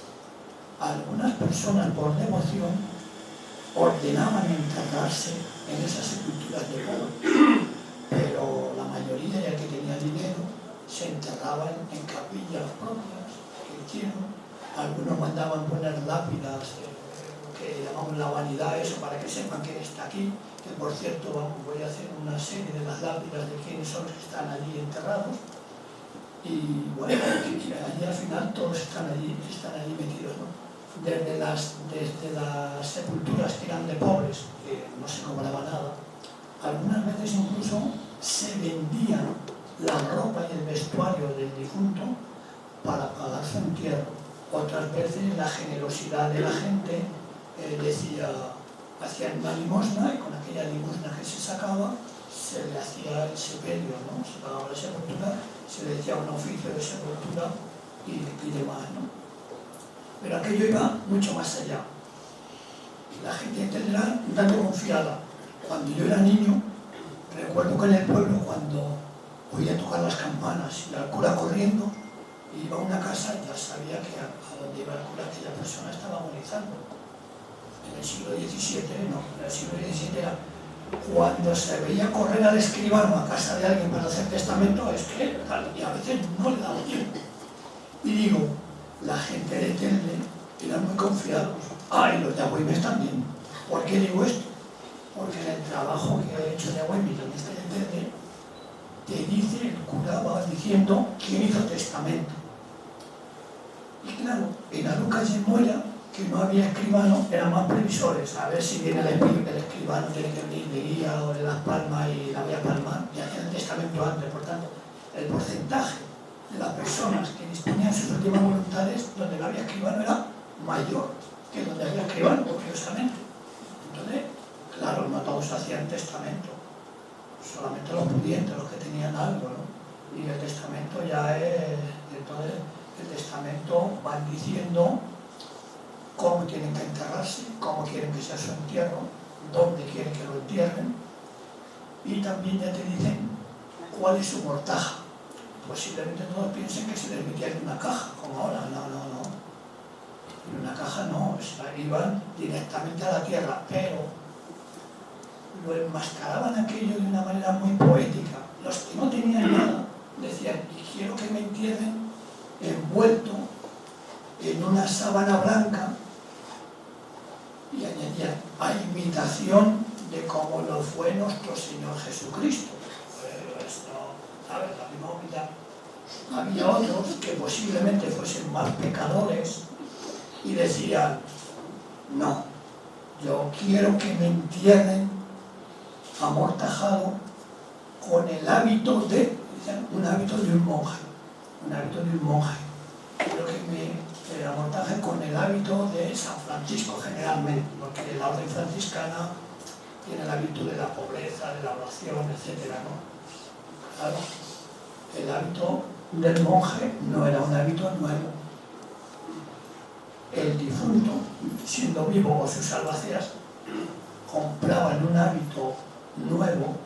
Algunas personas por devoción ordenaban enterrarse en esas sepulturas de pobre, pero la mayoría, ya que tenía dinero, se enterraban en capillas propias que hicieron. Algunos mandaban poner lápidas, que llamamos la vanidad, eso para que sepan quién está aquí, que por cierto voy a hacer una serie de las lápidas de quiénes son los que están allí enterrados. Y bueno, allí al final todos están allí metidos, ¿no? Desde las sepulturas que eran de pobres, que no se cobraba nada, algunas veces incluso se vendían la ropa y el vestuario del difunto para pagar su entierro. Otras veces la generosidad de la gente hacían una limosna y con aquella limosna que se sacaba se le hacía el sepelio, ¿no? Se pagaba la sepultura, se le decía un oficio de sepultura y demás, ¿no? Pero aquello iba mucho más allá. La gente era un tanto confiada. Cuando yo era niño, recuerdo que en el pueblo, cuando oía tocar las campanas y el cura corriendo, iba a una casa y ya sabía que a donde iba el cura aquella persona estaba agonizando. En el siglo XVII, no, en el siglo XVII era cuando se veía correr al escribano a casa de alguien para hacer testamento, es que y a veces no le daba tiempo. Y digo, la gente de Telde eran muy confiados. Y los de Agüimes también. ¿Por qué digo esto? Porque en el trabajo que he hecho de Agüimes, donde está de Telde, te dice, el cura va diciendo quién hizo testamento. Y claro, en Alucas y en Moya, que no había escribano, eran más previsores, a ver si viene el escribano, tiene que venir de Guía o de Las Palmas y la voy a palmar, y hacían el testamento antes. Por tanto, el porcentaje de las personas que disponían sus últimas voluntades donde no había escribano era mayor que donde había escribano, curiosamente. Entonces, claro, no todos hacían testamento, solamente los pudientes, los que tenían algo, ¿no? Y el testamento ya es, entonces, el testamento van diciendo cómo tienen que enterrarse, cómo quieren que sea su entierro, dónde quieren que lo entierren, y también ya te dicen cuál es su mortaja. Posiblemente todos piensen que se les metía en una caja, como ahora. No. En una caja no, o sea, iban directamente a la tierra, pero lo enmascaraban aquello de una manera muy poética. Los que no tenían nada decían, y quiero que me entierren envuelto en una sábana blanca, y añadían, a imitación de cómo lo fue nuestro Señor Jesucristo. Pero esto, ¿sabes? La misma humildad. Había otros que posiblemente fuesen más pecadores y decían, no, yo quiero que me entierren amortajado con el hábito de, un hábito de un monje, quiero que me amortajen con el hábito de San Francisco generalmente, porque la orden franciscana tiene el hábito de la pobreza, de la oración, etc., ¿no? Claro, el hábito del monje no era un hábito nuevo. El difunto, siendo vivo o sus albaceas, compraban un hábito nuevo,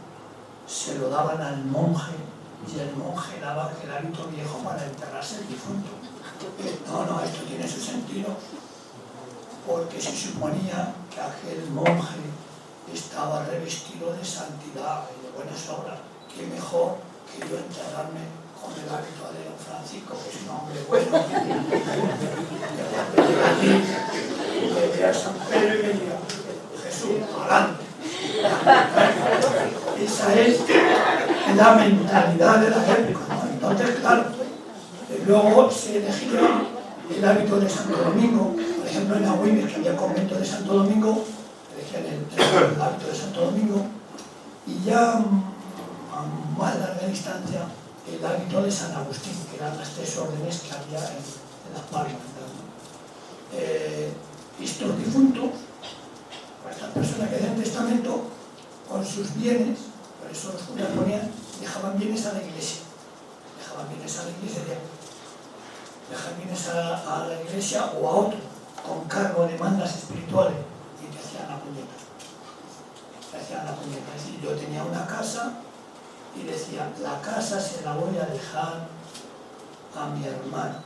se lo daban al monje y el monje daba el hábito viejo para enterrarse el difunto. No, esto tiene su sentido, porque se suponía que aquel monje estaba revestido de santidad y de buenas obras. Qué mejor que yo enterrarme con el hábito de don Francisco, que es un hombre bueno, y me vea a San Pedro y me diga, Jesús, adelante. Esa es la mentalidad de la época, ¿no? Entonces, claro, luego se elegía el hábito de Santo Domingo. Por ejemplo, en Agüimes, que había convento de Santo Domingo, elegían el hábito de Santo Domingo, y ya a más larga distancia el hábito de San Agustín, que eran las tres órdenes que había en las palmas. Estos difuntos, estas personas que hacían testamento, con sus bienes, por eso los curas ponían, dejaban bienes a la iglesia, dejaban bienes a la iglesia o a otro, con cargo de demandas espirituales, y te hacían la puñeta. Es decir, yo tenía una casa y decía, la casa se la voy a dejar a mi hermano.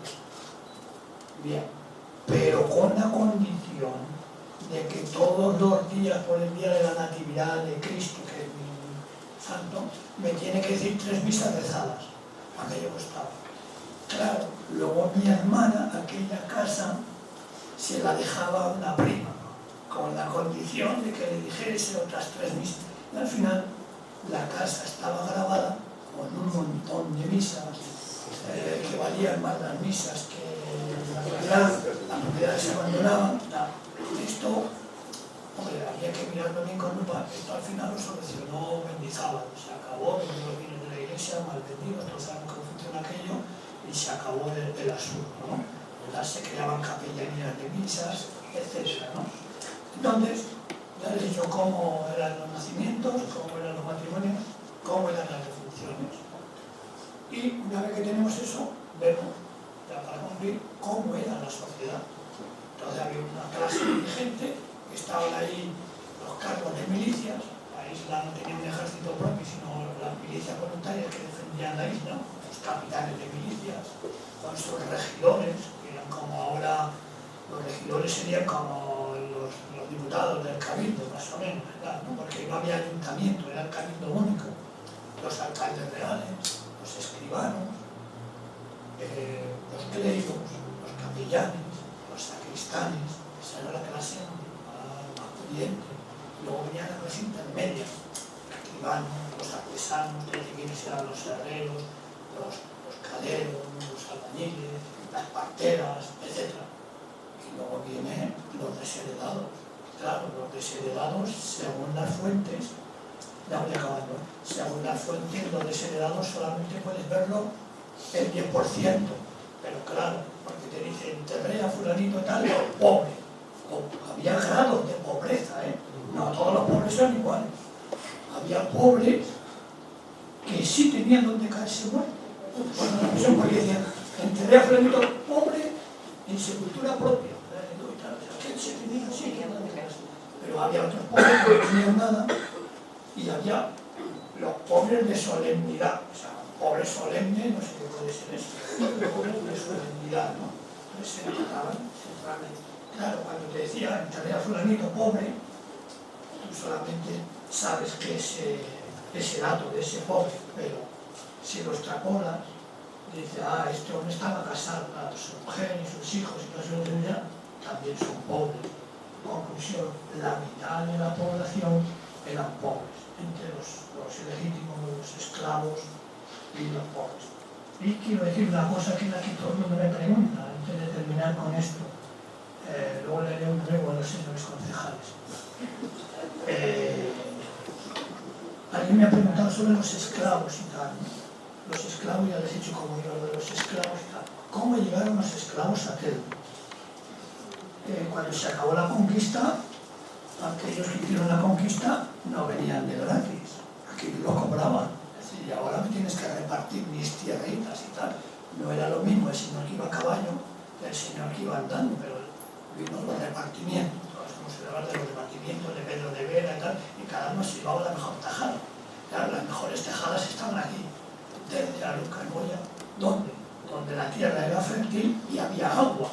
Bien, pero con la condición de que todos los días, por el día de la Natividad de Cristo, que es mi santo, me tiene que decir 3 misas rezadas. Aquello costaba. Claro, luego mi hermana, aquella casa, se la dejaba a una prima, con la condición de que le dijese otras 3 misas. Y al final, la casa estaba grabada con un montón de misas, que valían más las misas que la propiedad se abandonaba. Esto, hombre, había que mirarlo bien con lupa. Esto al final lo solucionó Mendizábal. Se acabó, vendió los bienes de la iglesia, mal vendidos, todos saben cómo funciona aquello, y se acabó el asunto, ¿no? Se creaban capellanías de misas, etc., ¿no? Entonces, ya les he dicho cómo eran los nacimientos, cómo eran los matrimonios, cómo eran las defunciones. Y una vez que tenemos eso, vemos, ya para concluir, cómo era la sociedad. Entonces había una clase dirigente, que estaban ahí los cargos de milicias. La isla no tenía un ejército propio, sino las milicias voluntarias que defendían la isla, los capitanes de milicias, con sus regidores, que eran como ahora, los regidores serían como los diputados del cabildo, más o menos, ¿verdad? ¿No? Porque no había ayuntamiento, era el cabildo único. Los alcaldes reales, los escribanos, los clérigos, los capellanes, los sacristanes. Esa era la clase más pudiente. Luego venía la clase intermedia, los escribanos, los artesanos, los quienes eran los herreros, los caderos, los albañiles, las parteras, etc. Y luego vienen los desheredados. Claro, los desheredados, según las fuentes, ya voy acabando, según las fuentes, los desheredados solamente puedes verlo el 10%, pero claro, porque te dicen, enterré a fulanito tal, pobre. Había grados de pobreza, ¿eh? No todos los pobres son iguales. Había pobres que sí tenían donde caerse muertos. Bueno, eso porque decían, enterré a fulanito pobre en sepultura propia. pero había otros pobres que no tenían nada, y había los pobres de solemnidad, o sea, pobre solemne, no sé qué puede ser eso, pobres de solemnidad, ¿no? Entonces se trataban centralmente. Claro, cuando te decía, entraré a fulanito pobre, tú solamente sabes que ese dato de ese pobre, pero si lo extrapolas, dice, este hombre estaba casado, su mujer y sus hijos y toda su familia también son pobres. Conclusión, la mitad de la población eran pobres, entre los ilegítimos, los esclavos y los pobres. Y quiero decir una cosa que aquí todo el mundo me pregunta, antes de terminar con esto. Luego le haré un ruego a los señores concejales. Alguien me ha preguntado sobre los esclavos y tal, ¿no? Los esclavos, ya les he dicho cómo iba lo de los esclavos y tal. ¿Cómo llegaron los esclavos a aquel? Cuando se acabó la conquista, aquellos que hicieron la conquista no venían de gratis, aquí lo cobraban. Es decir, y ahora me tienes que repartir mis tierritas y tal. No era lo mismo el señor que iba a caballo que el señor que iba andando, pero vino los repartimientos. Vamos a hablar de los repartimientos de Pedro de Vera y tal, y cada uno se llevaba la mejor tajada. Claro, las mejores tejadas estaban aquí, desde Aruca y Moya. ¿Dónde? Donde la tierra era fértil y había agua.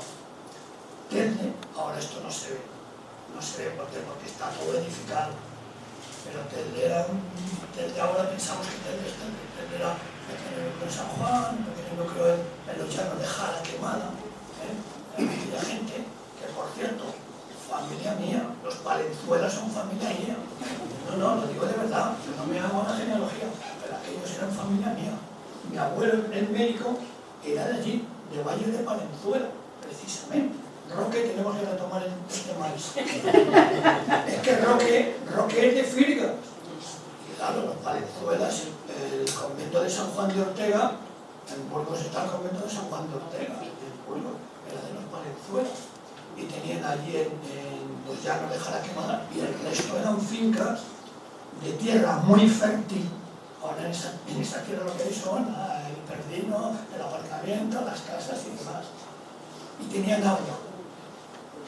Telde, ahora esto no se ve porque está todo edificado, pero Telde ahora pensamos que Telde era pequeño núcleo en San Juan, pequeño núcleo en los llanos de Jara Quemada, aquella gente que, por cierto, familia mía, los Valenzuela son familia mía. No, lo digo de verdad, yo no me hago una genealogía, pero aquellos eran familia mía. Mi abuelo, el médico, era de allí, de Valle de Valenzuela, precisamente. Roque, tenemos que retomar el tema. Es que Roque es de Firgas. Y claro, los Valenzuelas, el convento de San Juan de Ortega, en Burgos está el convento de San Juan de Ortega, el Burgos era de los Valenzuelas. Y tenían allí en los llanos de Jara Quemada, y el resto eran fincas de tierra muy fértil. Ahora en esa tierra lo que hay son el perdino, el aparcamiento, las casas y demás. Y tenían agua.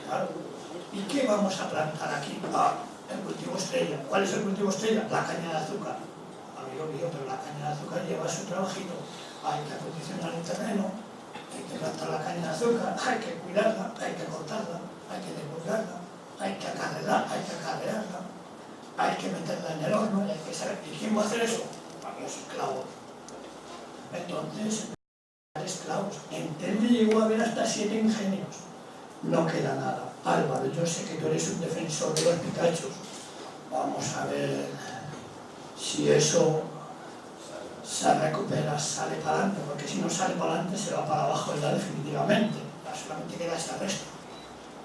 Claro. ¿Y qué vamos a plantar aquí? El cultivo estrella. ¿Cuál es el cultivo estrella? La caña de azúcar. Amigo mío, pero la caña de azúcar lleva su trabajito. Hay que acondicionar el terreno, hay que plantar la caña de azúcar, hay que cuidarla, hay que cortarla, hay que depurarla, hay que acarrearla, hay que meterla en el horno, hay que saber. ¿Y quién va a hacer eso? Los esclavos. Entonces, esclavos. En Telde llegó a haber hasta 7 ingenios. No queda nada. Álvaro, yo sé que tú eres un defensor de los Pitachos. Vamos a ver si eso se recupera, sale para adelante, porque si no sale para adelante se va para abajo ya definitivamente. Solamente queda ese resto.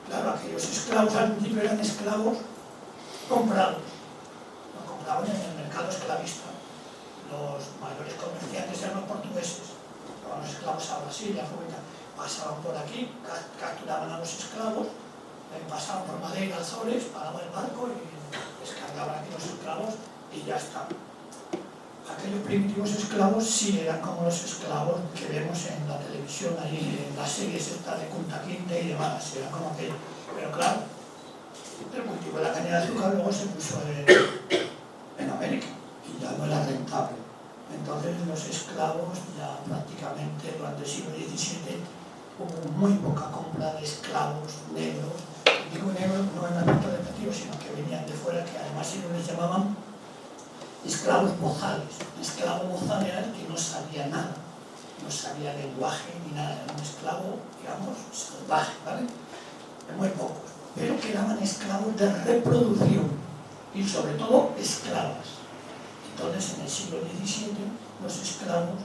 Claro, aquellos esclavos al principio eran esclavos comprados. Lo compraban en el mercado esclavista. Los mayores comerciantes eran los portugueses. Los esclavos a Brasil, a África, pasaban por aquí, capturaban a los esclavos, pasaban por Madeira, Azores, paraban el barco y descargaban aquí los esclavos y ya está. Aquellos primitivos esclavos sí eran como los esclavos que vemos en la televisión, ahí en las series estas de Kunta Kinte y demás, eran como aquellos. Pero claro, el cultivo de la caña de azúcar luego se puso en América y ya no era rentable. Entonces los esclavos ya prácticamente durante el siglo XVII hubo muy poca compra de esclavos negros. Digo negros no en aspecto despectivo, sino que venían de fuera, que además ellos les llamaban esclavos bozales. Esclavo bozal era el que no sabía nada, no sabía lenguaje ni nada, era un esclavo, digamos, salvaje, ¿vale? Muy pocos, pero quedaban esclavos de reproducción y sobre todo esclavas. Entonces, en el siglo XVII, los esclavos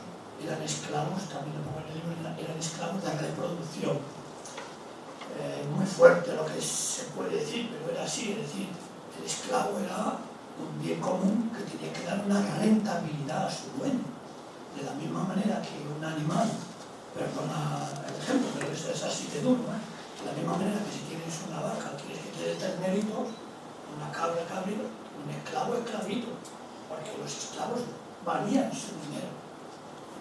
eran esclavos, también lo pongo en el libro, eran esclavos de reproducción. Muy fuerte lo que se puede decir, pero era así, es decir, el esclavo era un bien común que tenía que dar una rentabilidad a su dueño. De la misma manera que un animal, perdona el ejemplo, pero eso es así de duro, de la misma manera que si tienes una vaca, quieres que te dé terneritos, una cabra, cabrito, un esclavo, esclavito. Porque los esclavos valían su dinero,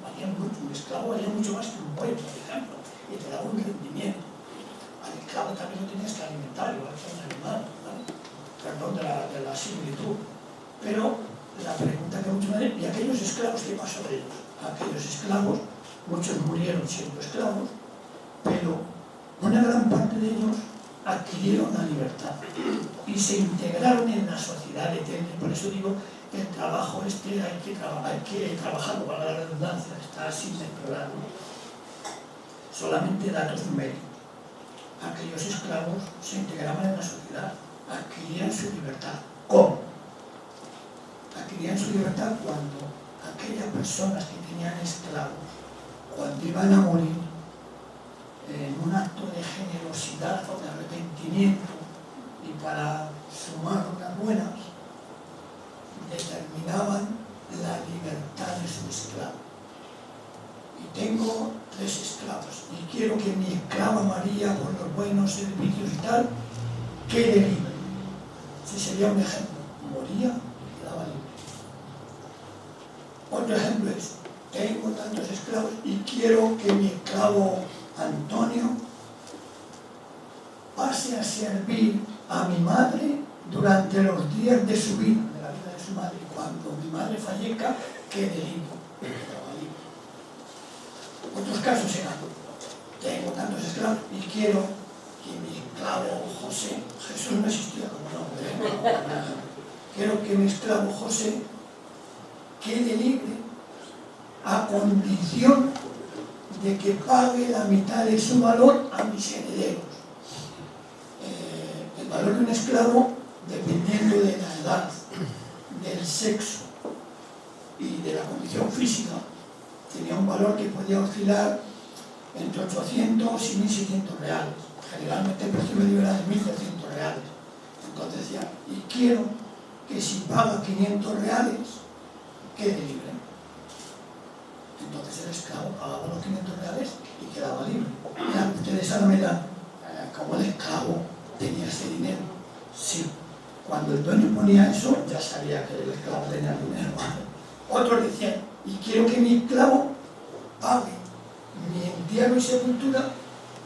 valían mucho. Un esclavo valía mucho más que un buey, por ejemplo, y te daba un rendimiento. Al esclavo también lo tenías que alimentar, igual que un animal, ¿vale? perdón, de la similitud. Pero la pregunta que muchos me hacen, ¿y aquellos esclavos qué pasó de ellos? Aquellos esclavos, muchos murieron siendo esclavos, pero una gran parte de ellos adquirieron la libertad y se integraron en la sociedad eterna. Por eso digo que el trabajo hay que trabajarlo, para la redundancia, está sin explorar, ¿no? Solamente datos numéricos. Aquellos esclavos se integraban en la sociedad, adquirían su libertad. ¿Cómo? Adquirían su libertad cuando aquellas personas que tenían esclavos, cuando iban a morir, en un acto de generosidad o de arrepentimiento y para sumar unas buenas, determinaban la libertad de su esclavo. Y tengo 3 esclavos y quiero que mi esclava María, por los buenos servicios y tal, quede libre. Ese sería un ejemplo. Moría y quedaba libre. Otro ejemplo es, tengo tantos esclavos y quiero que mi esclavo Antonio pase a servir a mi madre durante los días de su vida, de la vida de su madre. Cuando mi madre fallezca, quede libre. Otros casos eran, tengo tantos esclavos y quiero que mi esclavo José, Jesús no existía como nombre, quiero que mi esclavo José quede libre a condición de que pague la mitad de su valor a mis herederos. El valor de un esclavo, dependiendo de la edad, del sexo y de la condición física, tenía un valor que podía oscilar entre 800 y 1.600 reales. Generalmente el precio medio era de 1.300 reales. Entonces decía, y quiero que si paga 500 reales, quede libre. Entonces el esclavo pagaba los 500 reales y quedaba libre. Ya, ustedes ahora me dan, como el esclavo tenía ese dinero. Sí, cuando el dueño ponía eso, ya sabía que el esclavo tenía dinero. Otros decían, y quiero que mi esclavo pague mi entierro y sepultura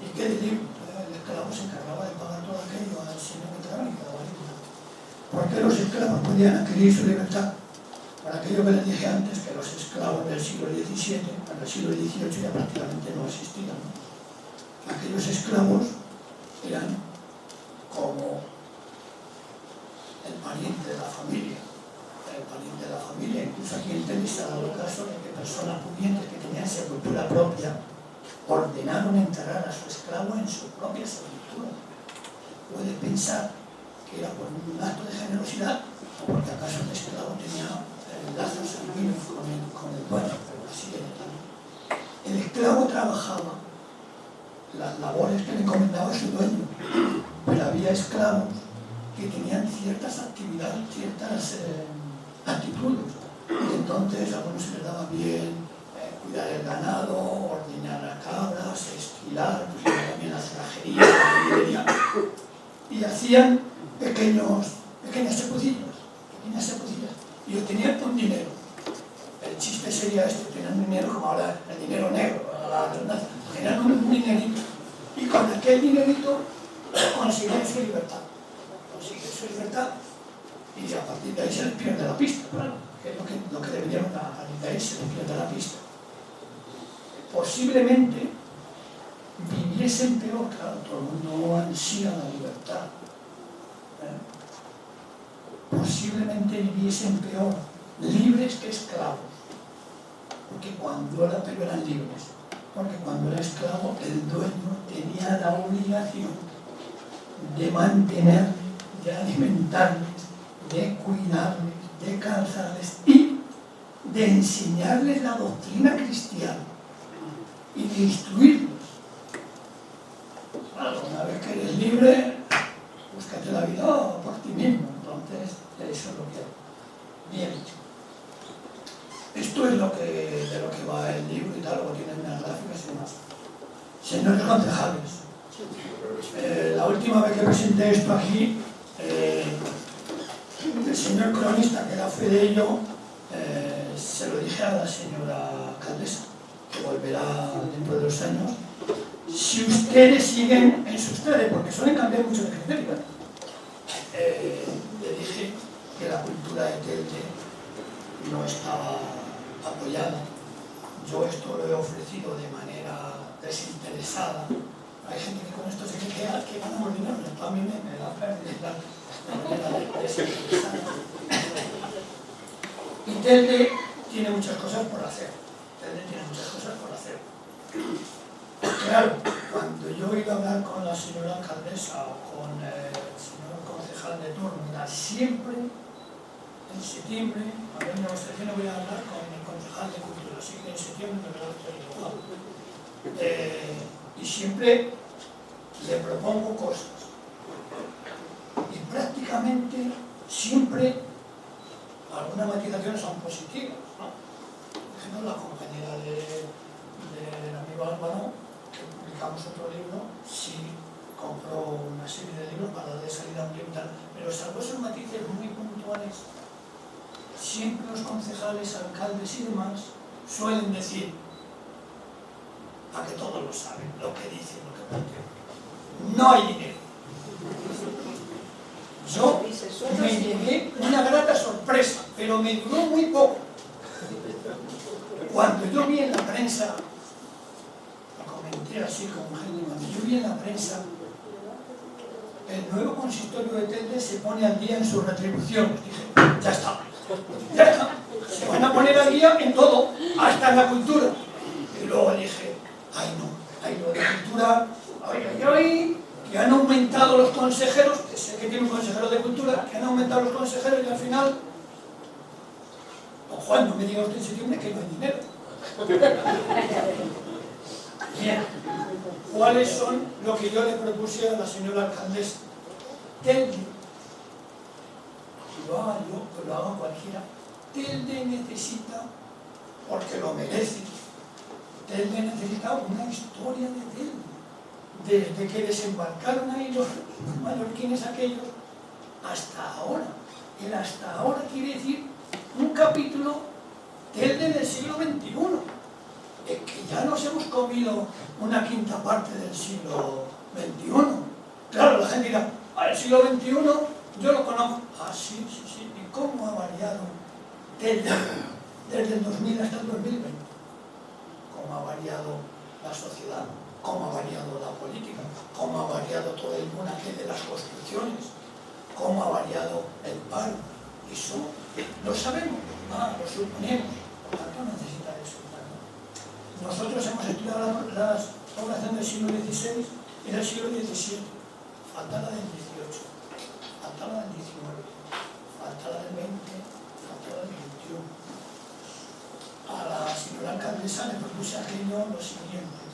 y quede libre. El esclavo se encargaba de pagar todo aquello al señor que trabajaba y quedaba libre. ¿Por qué los esclavos podían adquirir su libertad? Por aquello que les dije antes, que los esclavos del siglo XVII, en el siglo XVIII ya prácticamente no existían, ¿no? Aquellos esclavos eran como el pariente de la familia. El pariente de la familia, incluso aquí en Tenis se ha dado caso de que personas pudientes que tenían sepultura propia ordenaron enterrar a su esclavo en su propia sepultura. Puede pensar que era por un acto de generosidad o porque acaso el esclavo tenía lazos sanguíneos con el dueño, pero así era tal. El esclavo trabajaba las labores que le encomendaba su dueño, pero había esclavos que tenían ciertas actividades, ciertas actitudes. Y entonces a algunos se les daba bien cuidar el ganado, ordeñar las cabras, esquilar, pues también la cerrajería, la minería, y hacían pequeñas sepucillas, y obtenían un dinero. El chiste sería este, tenían un dinero como ahora el dinero negro, tenían un dinerito, y con aquel dinerito conseguían su libertad. Y a partir de ahí se les pierde la pista, claro, que es lo que deberían a partir de ahí se les pierde la pista. Posiblemente viviesen peor, claro, todo el mundo ansía la libertad. Posiblemente viviesen peor, libres que esclavos, porque cuando eran libres, porque cuando era esclavo el dueño tenía la obligación de mantenerles, de alimentarles, de cuidarles, de calzarles y de enseñarles la doctrina cristiana y de instruirlos. Claro, una vez que eres libre, búscate la vida por ti mismo. Entonces, eso es lo que bien. Esto es de lo que va el libro y tal, luego tiene unas gráficas y demás. Señores concejales, la última vez que presenté esto aquí, el señor cronista, que da fe de ello, se lo dije a la señora alcaldesa, que volverá dentro de 2 años, si ustedes siguen en sus redes, porque suelen cambiar mucho de criterio, de cultura de Telde no estaba apoyada. Yo esto lo he ofrecido de manera desinteresada. Hay gente que con esto se cree que ganamos dinero, esto a mí me da pérdida de manera desinteresada. Y Telde tiene muchas cosas por hacer. Telde tiene muchas cosas por hacer. Claro, cuando yo iba a hablar con la señora alcaldesa o con el señor concejal de turno, siempre en septiembre, a ver, en negociación voy a hablar con el concejal de cultura, así que en septiembre me lo estoy dibujando. Y siempre le propongo cosas. Y prácticamente siempre algunas matizaciones son positivas, ¿no? Por ejemplo, la compañera del amigo Álvaro, que publicamos otro libro, sí compró una serie de libros para darle salida a un libro, pero salvo esos matices muy puntuales, siempre los concejales, alcaldes y demás suelen decir, a que todos lo saben, lo que dicen, lo que plantean. No hay dinero. Yo me llevé una grata sorpresa, pero me duró muy poco. Cuando yo vi en la prensa, lo comenté así con gente, cuando yo vi en la prensa, el nuevo consistorio de Telde se pone al día en sus retribuciones. Dije, ya está, ya está. Se van a poner al día en todo, hasta en la cultura. Y luego dije, ay no, lo de cultura, ay, que han aumentado los consejeros, que sé que tiene un consejero de cultura, que han aumentado los consejeros y al final, don Juan, no me diga usted en septiembre que no hay dinero. Bien, ¿cuáles son lo que yo le propuse a la señora alcaldesa? Telde, que lo haga yo, que lo haga cualquiera, Telde necesita, porque lo merece, Telde necesita una historia de Telde. Desde que desembarcaron ahí los mallorquines aquellos, hasta ahora. El hasta ahora quiere decir un capítulo Telde del siglo XXI. Que ya nos hemos comido una quinta parte del siglo XXI. Claro, la gente dirá, el siglo XXI yo lo conozco. Ah, sí. ¿Y cómo ha variado Telde desde el 2000 hasta el 2020? ¿Cómo ha variado la sociedad? ¿Cómo ha variado la política? ¿Cómo ha variado todo el munaje de las construcciones? ¿Cómo ha variado el paro? Eso lo sabemos, lo suponemos. Por tanto, necesita eso. Nosotros hemos estudiado las poblaciones del siglo XVI y del siglo XVII. Falta la del XVIII, falta la del XIX, falta la del XX, falta la del XXI. A la señora alcaldesa le propuse aquello lo siguiente.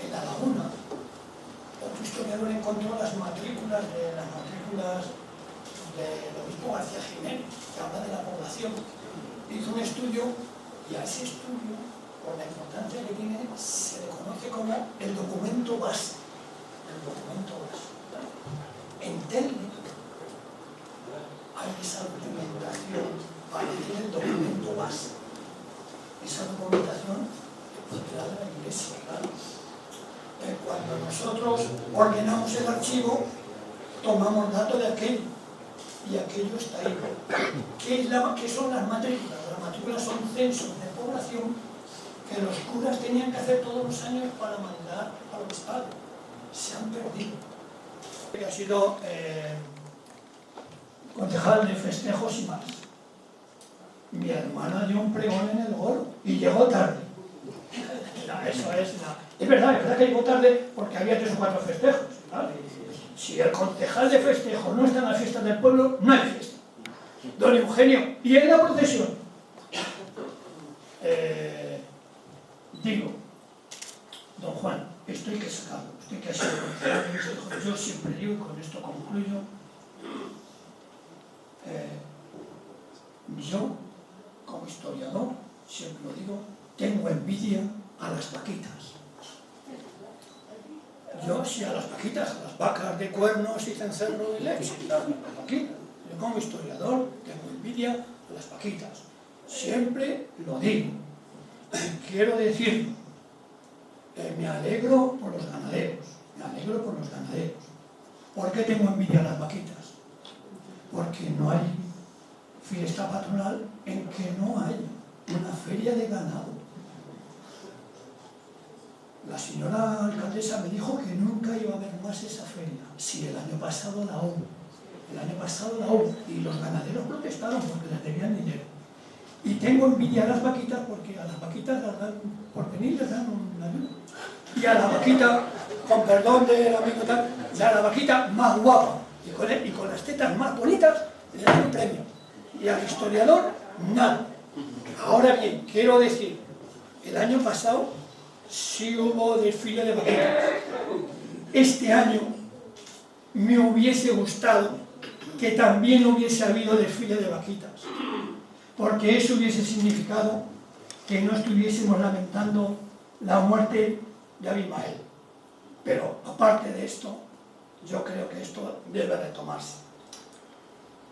En La Laguna, otro historiador encontró las matrículas del obispo García Jiménez, que habla de la población. Hizo un estudio y a ese estudio, por la importancia que tiene, se le conoce como el documento base. El documento base. En Telde hay esa documentación para decir el documento base. Esa documentación es de la Iglesia, claro. Cuando nosotros ordenamos el archivo, tomamos datos de aquello, y aquello está ahí. ¿Qué son las matrículas? Las matrículas son censos de población que los curas tenían que hacer todos los años para mandar al obispado. Se han perdido. Ha sido concejal de festejos y más. Mi hermana dio un pregón en el Goro y llegó tarde. Eso es Es verdad que llegó tarde porque había 3 o 4 festejos. ¿Vale? Si el concejal de festejo no está en la fiesta del pueblo, no hay fiesta. Don Eugenio, y en la procesión, digo, don Juan, esto hay que sacarlo, usted que ha sido concejal, yo siempre digo, y con esto concluyo, yo, como historiador, siempre lo digo, tengo envidia a las vaquitas. Yo sí a las vaquitas, a las vacas de cuernos y cencerro y leche, las vaquitas. Yo como historiador tengo envidia a las vaquitas. Siempre lo digo. Y quiero decir, me alegro por los ganaderos. Me alegro por los ganaderos. ¿Por qué tengo envidia a las vaquitas? Porque no hay fiesta patronal en que no hay una feria de ganado. La señora alcaldesa me dijo que nunca iba a haber más esa feria. Sí, el año pasado la hubo. El año pasado la hubo. Y los ganaderos protestaron porque les debían dinero. Y tengo envidia a las vaquitas porque a las vaquitas las dan, por venir les dan una ayuda. Y a la vaquita, con perdón del amigo tal, y a la vaquita más guapa y con las tetas más bonitas le dan un premio. Y al historiador, nada. Ahora bien, quiero decir, el año pasado sí hubo desfile de vaquitas. Este año me hubiese gustado que también hubiese habido desfile de vaquitas, porque eso hubiese significado que no estuviésemos lamentando la muerte de Abimael. Pero aparte de esto, yo creo que esto debe retomarse.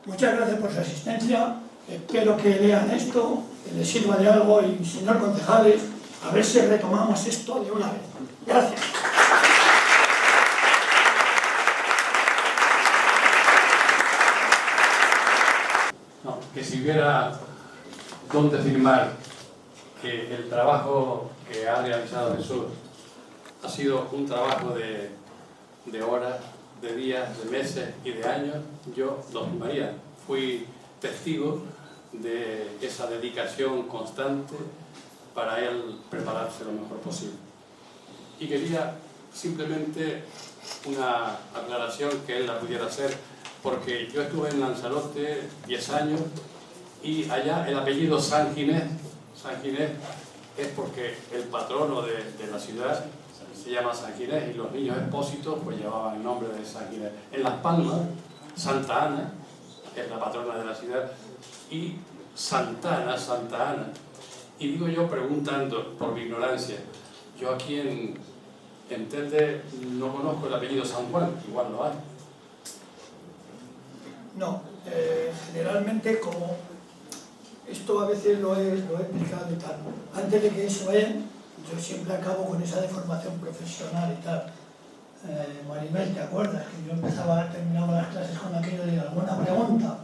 Muchas gracias por su asistencia, espero que lean esto, que les sirva de algo y, señor concejales, a ver si retomamos esto de una vez. Gracias. No, que si hubiera donde firmar que el trabajo que ha realizado Jesús ha sido un trabajo de horas, de días, de meses y de años, yo lo firmaría. Fui testigo de esa dedicación constante para él prepararse lo mejor posible. Y quería simplemente una aclaración que él la pudiera hacer, porque yo estuve en Lanzarote 10 años y allá el apellido San Ginés es porque el patrono de la ciudad se llama San Ginés y los niños expósitos pues llevaban el nombre de San Ginés. En Las Palmas, Santa Ana es la patrona de la ciudad y Santa Ana. Y digo yo preguntando por mi ignorancia, yo aquí en Telde no conozco el apellido San Juan, igual lo hay. No, generalmente como esto a veces lo he explicado y tal, antes de que se vayan, yo siempre acabo con esa deformación profesional y tal. Maribel, ¿te acuerdas? Que yo terminaba las clases con aquello de alguna pregunta,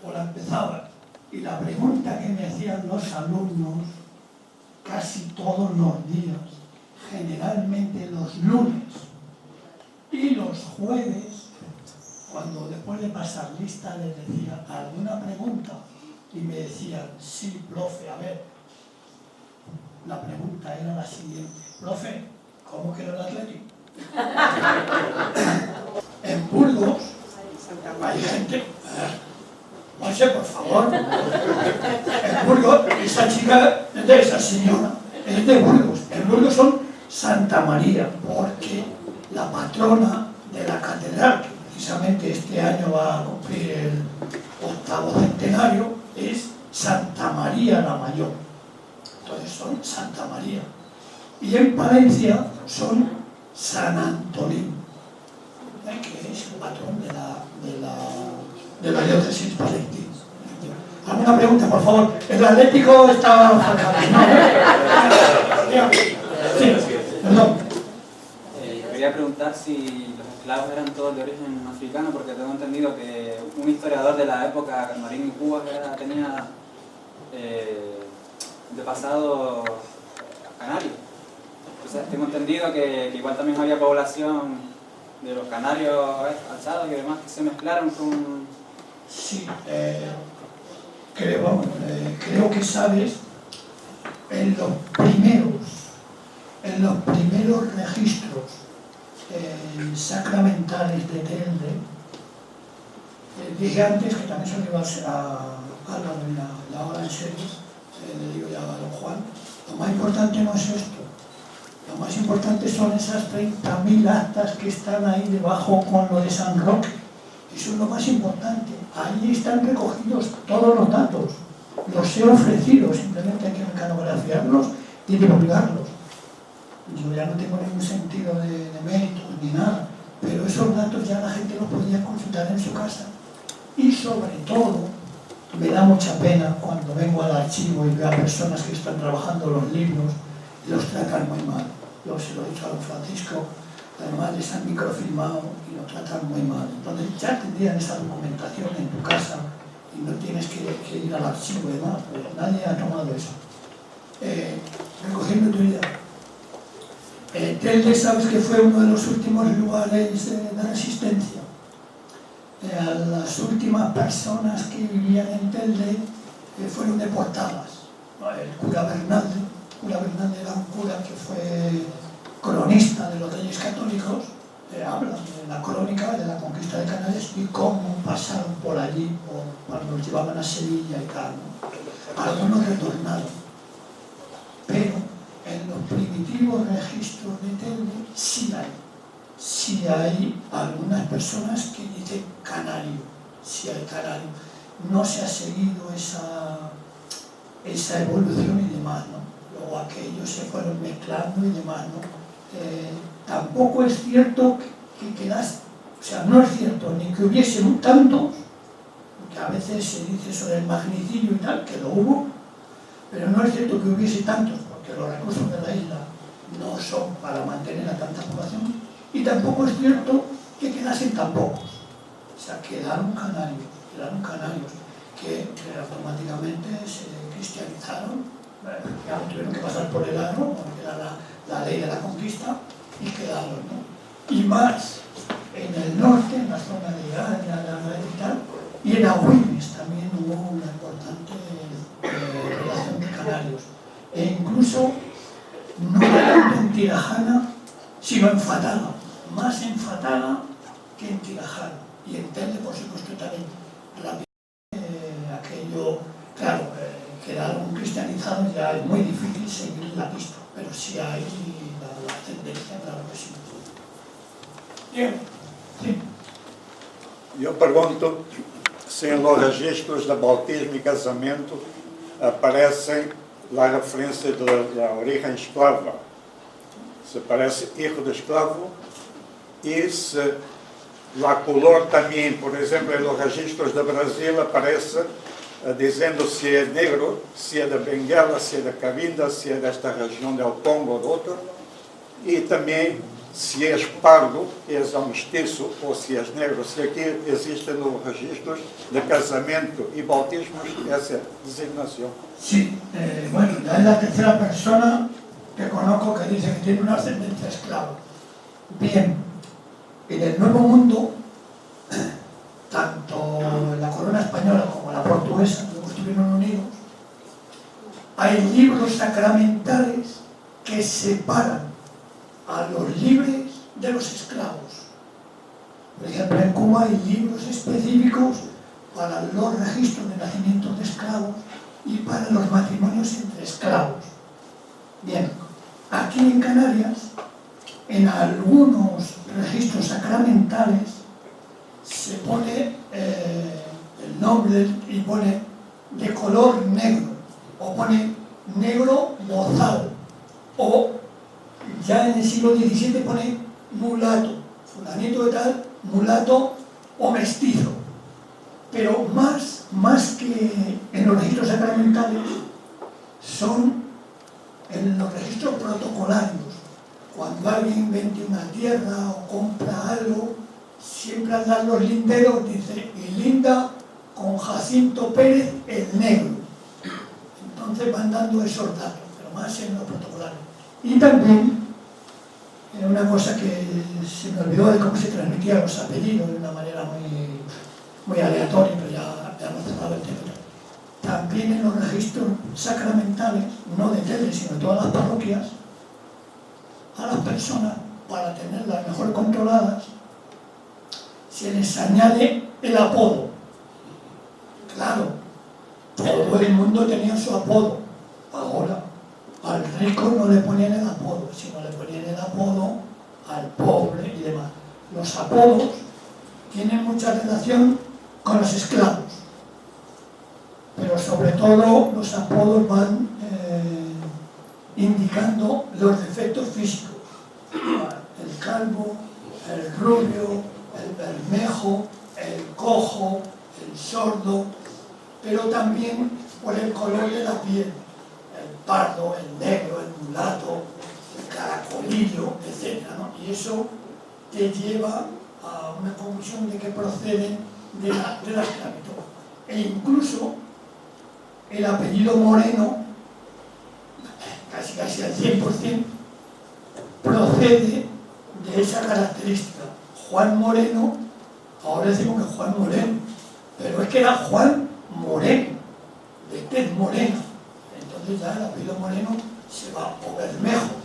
o la empezaba, y la pregunta que me hacían los alumnos casi todos los días, generalmente los lunes y los jueves, cuando después de pasar lista les decía alguna pregunta y me decían, sí, profe, a ver, la pregunta era la siguiente, profe, ¿cómo quedó el Atlético? En Burgos hay gente, Monse, por favor, en Burgos, esa chica, de esa señora, es de Burgos. En Burgos son Santa María, porque la patrona de la catedral, que precisamente este año va a cumplir el 8º centenario, es Santa María la Mayor. Entonces son Santa María. Y en Palencia son San Antolín, que es el patrón de la diócesis palentina. ¿Alguna pregunta, por favor? El Atlético está faltando. Sí, perdón. Quería preguntar si los esclavos eran todos de origen africano, porque tengo entendido que un historiador de la época, Marín y Cuba, tenía de pasado canario. Entonces tengo entendido que igual también había población de los canarios alzados y demás que se mezclaron con... Sí, creo que sabes, en los primeros registros sacramentales de Telde, dije antes que también se lo iba a la hora en serio, le digo ya a don Juan, lo más importante no es esto, lo más importante son esas 30.000 actas que están ahí debajo con lo de San Roque. Eso es lo más importante. Ahí están recogidos todos los datos. Los he ofrecido, simplemente hay que mecanografiarlos y divulgarlos. Yo ya no tengo ningún sentido de méritos ni nada, pero esos datos ya la gente los podía consultar en su casa. Y sobre todo, me da mucha pena cuando vengo al archivo y veo a personas que están trabajando los libros y los tratan muy mal. Yo se lo he dicho a don Francisco, además les han microfilmado y lo tratan muy mal. Entonces ya tendrían esa documentación en tu casa y y no tienes que ir al archivo y demás, nadie ha tomado eso. Recogiendo tu idea, Telde, sabes que fue uno de los últimos lugares de resistencia. A las últimas personas que vivían en Telde fueron deportadas. El cura Bernalde era un cura que fue cronista de los Reyes Católicos, habla de la crónica de la conquista de Canarias y cómo pasaron por allí cuando los llevaban a Sevilla y tal, ¿no? Algunos retornaron, pero en los primitivos registros de Telde sí hay algunas personas que dicen canario, sí hay canario. No se ha seguido esa evolución y demás, ¿no? Luego aquellos se fueron mezclando y demás, ¿no? Tampoco es cierto que quedas, o sea, no es cierto ni que hubiese tantos, que a veces se dice sobre el magnicidio y tal, que lo hubo, pero no es cierto que hubiese tantos, porque los recursos de la isla no son para mantener a tanta población, y tampoco es cierto que quedasen tan pocos. O sea, quedaron canarios que automáticamente se cristianizaron, ya tuvieron que pasar por el Aro, porque era la ley de la conquista, y quedaron, ¿no? Y más en el norte, en la zona de Gaña, y tal, y en Agüimes también hubo una importante relación de canarios. E incluso no tanto en Tirajana, sino en Fatala, más en Fatala que en Tirajana. Y en Telde, por supuesto, también aquello, claro, quedaron cristianizados, ya es muy difícil seguir la pista, pero sí hay la tendencia, claro que sí. Bien, sí. Eu pergunto se em los registros de bautismo e casamento aparecem la referência da origem esclava, se aparece hijo de esclavo, e se la color também, por exemplo, em los registros de Brasil aparece dizendo se é negro, se é da Benguela, se é da Cabinda, se é desta região del Congo ou de outra, e também se és pardo, és um mestiço, ou se és negro, se aqui existem nos registros de casamento e bautismos essa designação. Sí, bueno, ya es la tercera persona que conozco que dice que tiene una ascendencia esclava. Bien, en el Nuevo Mundo, tanto en la corona española como la portuguesa, que estuvieron unidos, hay libros sacramentales que separan a los libres de los esclavos. Por ejemplo, en Cuba hay libros específicos para los registros de nacimientos de esclavos y para los matrimonios entre esclavos. Bien, aquí en Canarias, en algunos registros sacramentales, se pone el nombre y pone de color negro, o pone negro bozal, o ya en el siglo XVII pone mulato, fulanito de tal, mulato o mestizo. Pero más que en los registros sacramentales, son en los registros protocolarios. Cuando alguien vende una tierra o compra algo, siempre al dar los linderos dice, y linda con Jacinto Pérez el negro. Entonces van dando esos datos, pero más en los protocolarios. Y también, una cosa que se me olvidó de cómo se transmitían los apellidos de una manera muy aleatoria, pero ya hemos cerrado el tema. También en los registros sacramentales, no de Telde, sino de todas las parroquias, a las personas, para tenerlas mejor controladas, se les añade el apodo. Claro, todo el mundo tenía su apodo. Ahora, al rico no le ponían el apodo, sino le ponían el apodo al pobre y demás. Los apodos tienen mucha relación con los esclavos, pero sobre todo los apodos van indicando los defectos físicos. El calvo, el rubio, el bermejo, el cojo, el sordo, pero también por el color de la piel, el pardo, el negro, el mulato, el caracolillo, etc., ¿no? Y eso te lleva a una conclusión de que proceden de la esclavitud. E incluso el apellido Moreno, casi al 100%, procede de esa característica. Juan Moreno, ahora decimos que Juan Moreno, pero es que era Juan Moreno, de tez morena. Entonces ya el apellido Moreno se va, o Bermejo,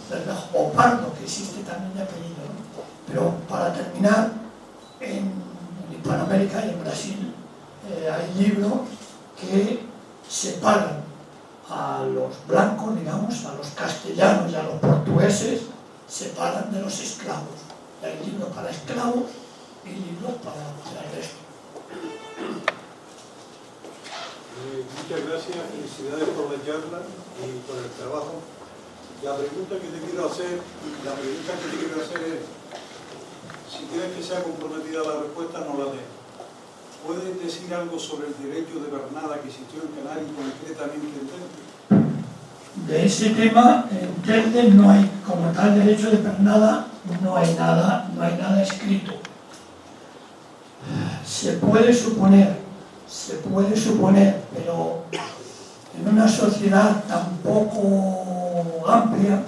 o Pardo, que existe también de apellido, ¿no? Pero para terminar, en Hispanoamérica y en Brasil hay libros que separan a los blancos, digamos, a los castellanos y a los portugueses, separan de los esclavos. Hay libros para esclavos y libros para el resto. Muchas gracias, felicidades por la charla y por el trabajo. La pregunta que te quiero hacer es, si quieres que sea comprometida la respuesta, no la des. ¿Puedes decir algo sobre el derecho de pernada que existió en Canarias y concretamente en Telde? De ese tema, en Telde no hay, como tal derecho de pernada, no hay nada escrito. Se puede suponer, pero en una sociedad tan poco amplia,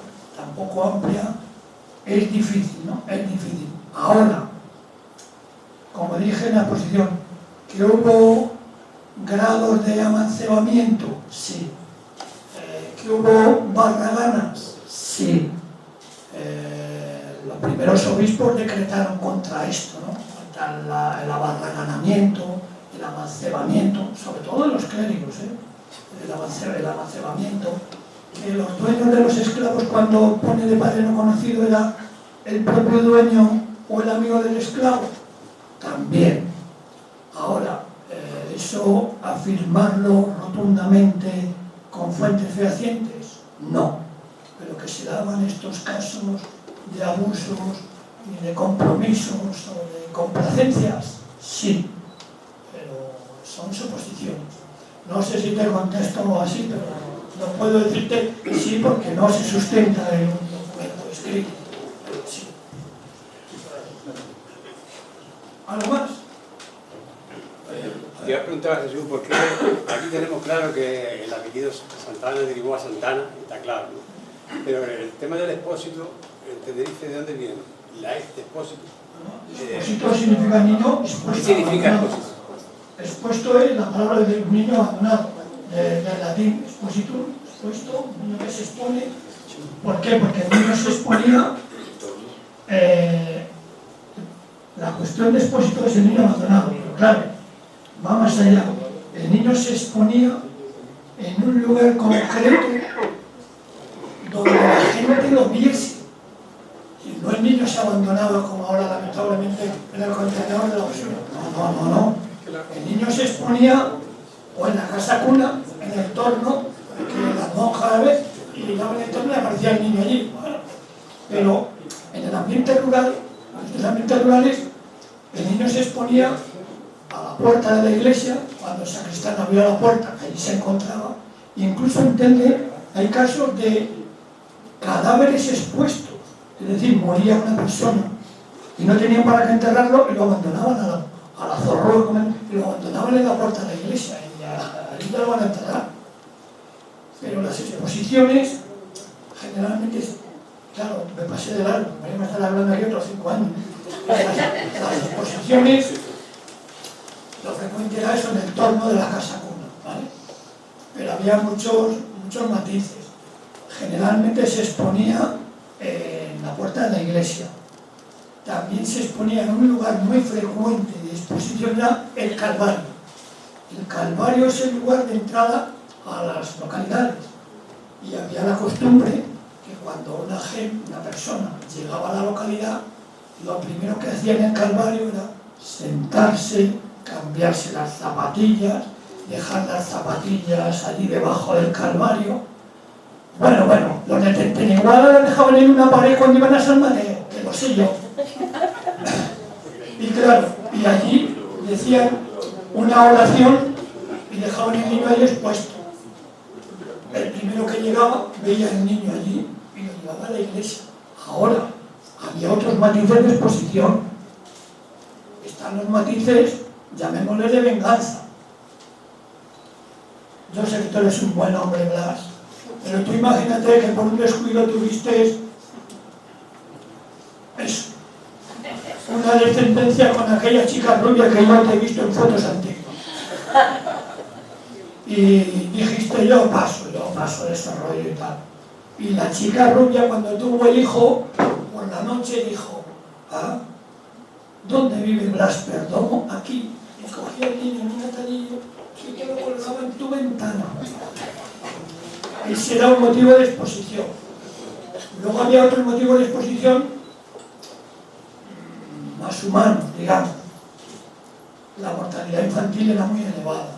es difícil, ¿no? Es difícil. Ahora, como dije en la exposición, que hubo grados de amancebamiento, sí. Que hubo barraganas, sí. Los primeros obispos decretaron contra esto, ¿no? Contra el abarraganamiento, el amancebamiento, sobre todo de los clérigos, el amancebamiento. Que los dueños de los esclavos, cuando pone de padre no conocido, era el propio dueño o el amigo del esclavo, también. Ahora, eso afirmarlo rotundamente con fuentes fehacientes, no. Pero que se daban estos casos de abusos y de compromisos o de complacencias, sí. Pero son suposiciones. No sé si te contesto así, pero no puedo decirte sí porque no se sustenta en un documento escrito. Pero sí. ¿Algo más? Te iba a preguntar a Jesús, porque aquí tenemos claro que el apellido Santana derivó a Santana, está claro, ¿no? Pero el tema del expósito, en Tenerife, ¿de dónde viene? La expósito. Expósito significa niño expuesto. ¿Qué significa expósito? Expuesto es la palabra de un niño abandonado, del latín expositum, expuesto, un niño que se expone. ¿Por qué? Porque el niño se exponía. La cuestión de expósito es el niño abandonado, pero claro, va más allá. El niño se exponía en un lugar concreto donde la gente lo viese. Y no el niño se abandonaba como ahora lamentablemente en el contenedor de la basura. No. El niño se exponía o en la casa cuna, en el entorno, que las monjas a ver, y llegaban en el entorno y aparecía el niño allí. Bueno, pero en el ambiente rural, en los ambientes rurales, el niño se exponía a la puerta de la iglesia, cuando el sacristán abrió la puerta, allí se encontraba. Incluso en Telde hay casos de cadáveres expuestos, es decir, moría una persona y no tenían para qué enterrarlo y lo abandonaban a la zorroa, y lo abandonaban en la puerta de la iglesia y allí lo van a enterrar. Pero las exposiciones generalmente, claro, me pasé de largo, me voy a estar hablando aquí otros 5 años. Las exposiciones, lo frecuente era eso en el entorno de la casa cuna, ¿vale? Pero había muchos matices. Generalmente se exponía en la puerta de la iglesia. También se exponía en un lugar muy frecuente de exposición, era el Calvario. El Calvario es el lugar de entrada a las localidades. Y había la costumbre que cuando una persona llegaba a la localidad, lo primero que hacía en el Calvario era sentarse, cambiarse las zapatillas, dejar las zapatillas allí debajo del Calvario. Bueno, los de Tenteneguada las dejaban en una pared cuando iban a San Mateo, que lo sé yo. Y claro, y allí decían una oración y dejaban el niño ahí expuesto. El primero que llegaba veía al niño allí y lo llevaba a la iglesia. Ahora, había otros matices de exposición. Están los matices, llamémosles de venganza. Yo sé que tú eres un buen hombre, Blas, pero tú imagínate que por un descuido tuviste eso, una descendencia con aquella chica rubia que yo te he visto en fotos antiguas. Y dijiste, yo paso de ese rollo y tal. Y la chica rubia, cuando tuvo el hijo, por la noche dijo, ah, ¿dónde vive Blas Perdomo? Aquí. Y cogía el niño en un atadillo y te lo colgaba en tu ventana. Ese era un motivo de exposición. Luego había otro motivo de exposición más humano, digamos. La mortalidad infantil era muy elevada.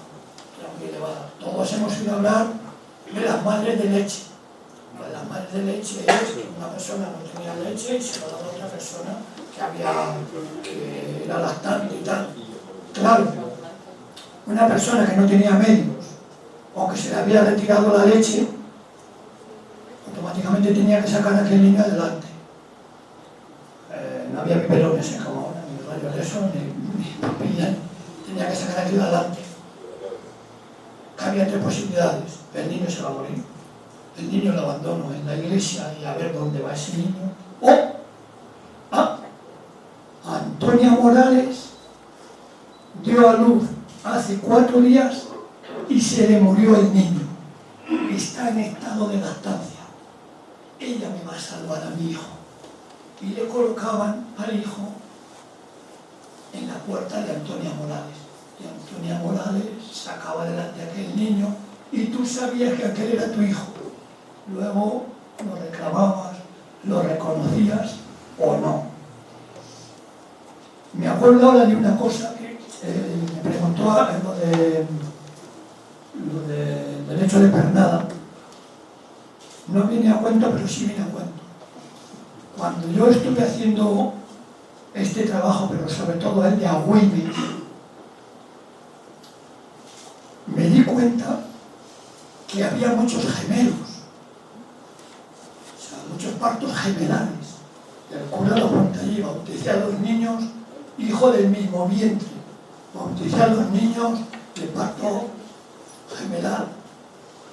Todos hemos oído hablar de las madres de leche. Las madres de leche es que una persona no tenía leche y se lo daba a otra persona que era lactante y tal. Claro, una persona que no tenía medios o que se le había retirado la leche, automáticamente tenía que sacar a aquel niño adelante. No había biberones como ahora, ni rayos de eso, ni papilla, tenía que sacar a aquel adelante. Había tres posibilidades: el niño se va a morir, el niño lo abandono en la iglesia y a ver dónde va ese niño, o a Antonia Morales dio a luz hace 4 días y se le murió el niño, está en estado de lactancia, ella me va a salvar a mi hijo. Y le colocaban al hijo en la puerta de Antonia Morales. Y Antonia Morales sacaba adelante a aquel niño y tú sabías que aquel era tu hijo. Luego lo reclamabas, lo reconocías o no. Me acuerdo ahora de una cosa que me preguntó lo de derecho de pernada. No viene a cuento, pero sí viene a cuento. Cuando yo estuve haciendo este trabajo, pero sobre todo el de Agüimes, me di cuenta que había muchos gemelos, o sea, muchos partos gemelares. El cura lo apunta allí: bauticé a los niños hijo del mismo vientre, bauticé a los niños de parto gemelar.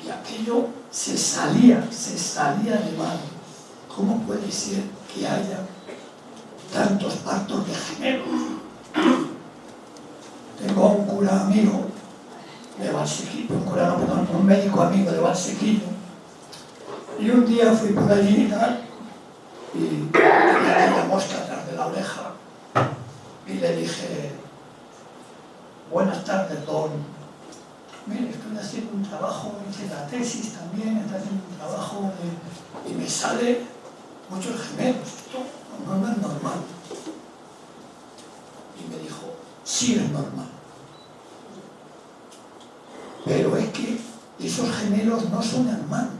Y aquello se salía de mano. ¿Cómo puede ser que haya tantos partos de gemelos? Tengo un cura amigo de Valsequillo, un médico amigo de Valsequillo, y un día fui por allí y tal, y tenía aquella mosca atrás de la oreja, y le dije: buenas tardes, don. Mire, estoy haciendo un trabajo, hice la tesis también, estoy haciendo un trabajo y me sale muchos gemelos. Esto no es normal. Y me dijo: sí es normal. Pero es que esos gemelos no son hermanos.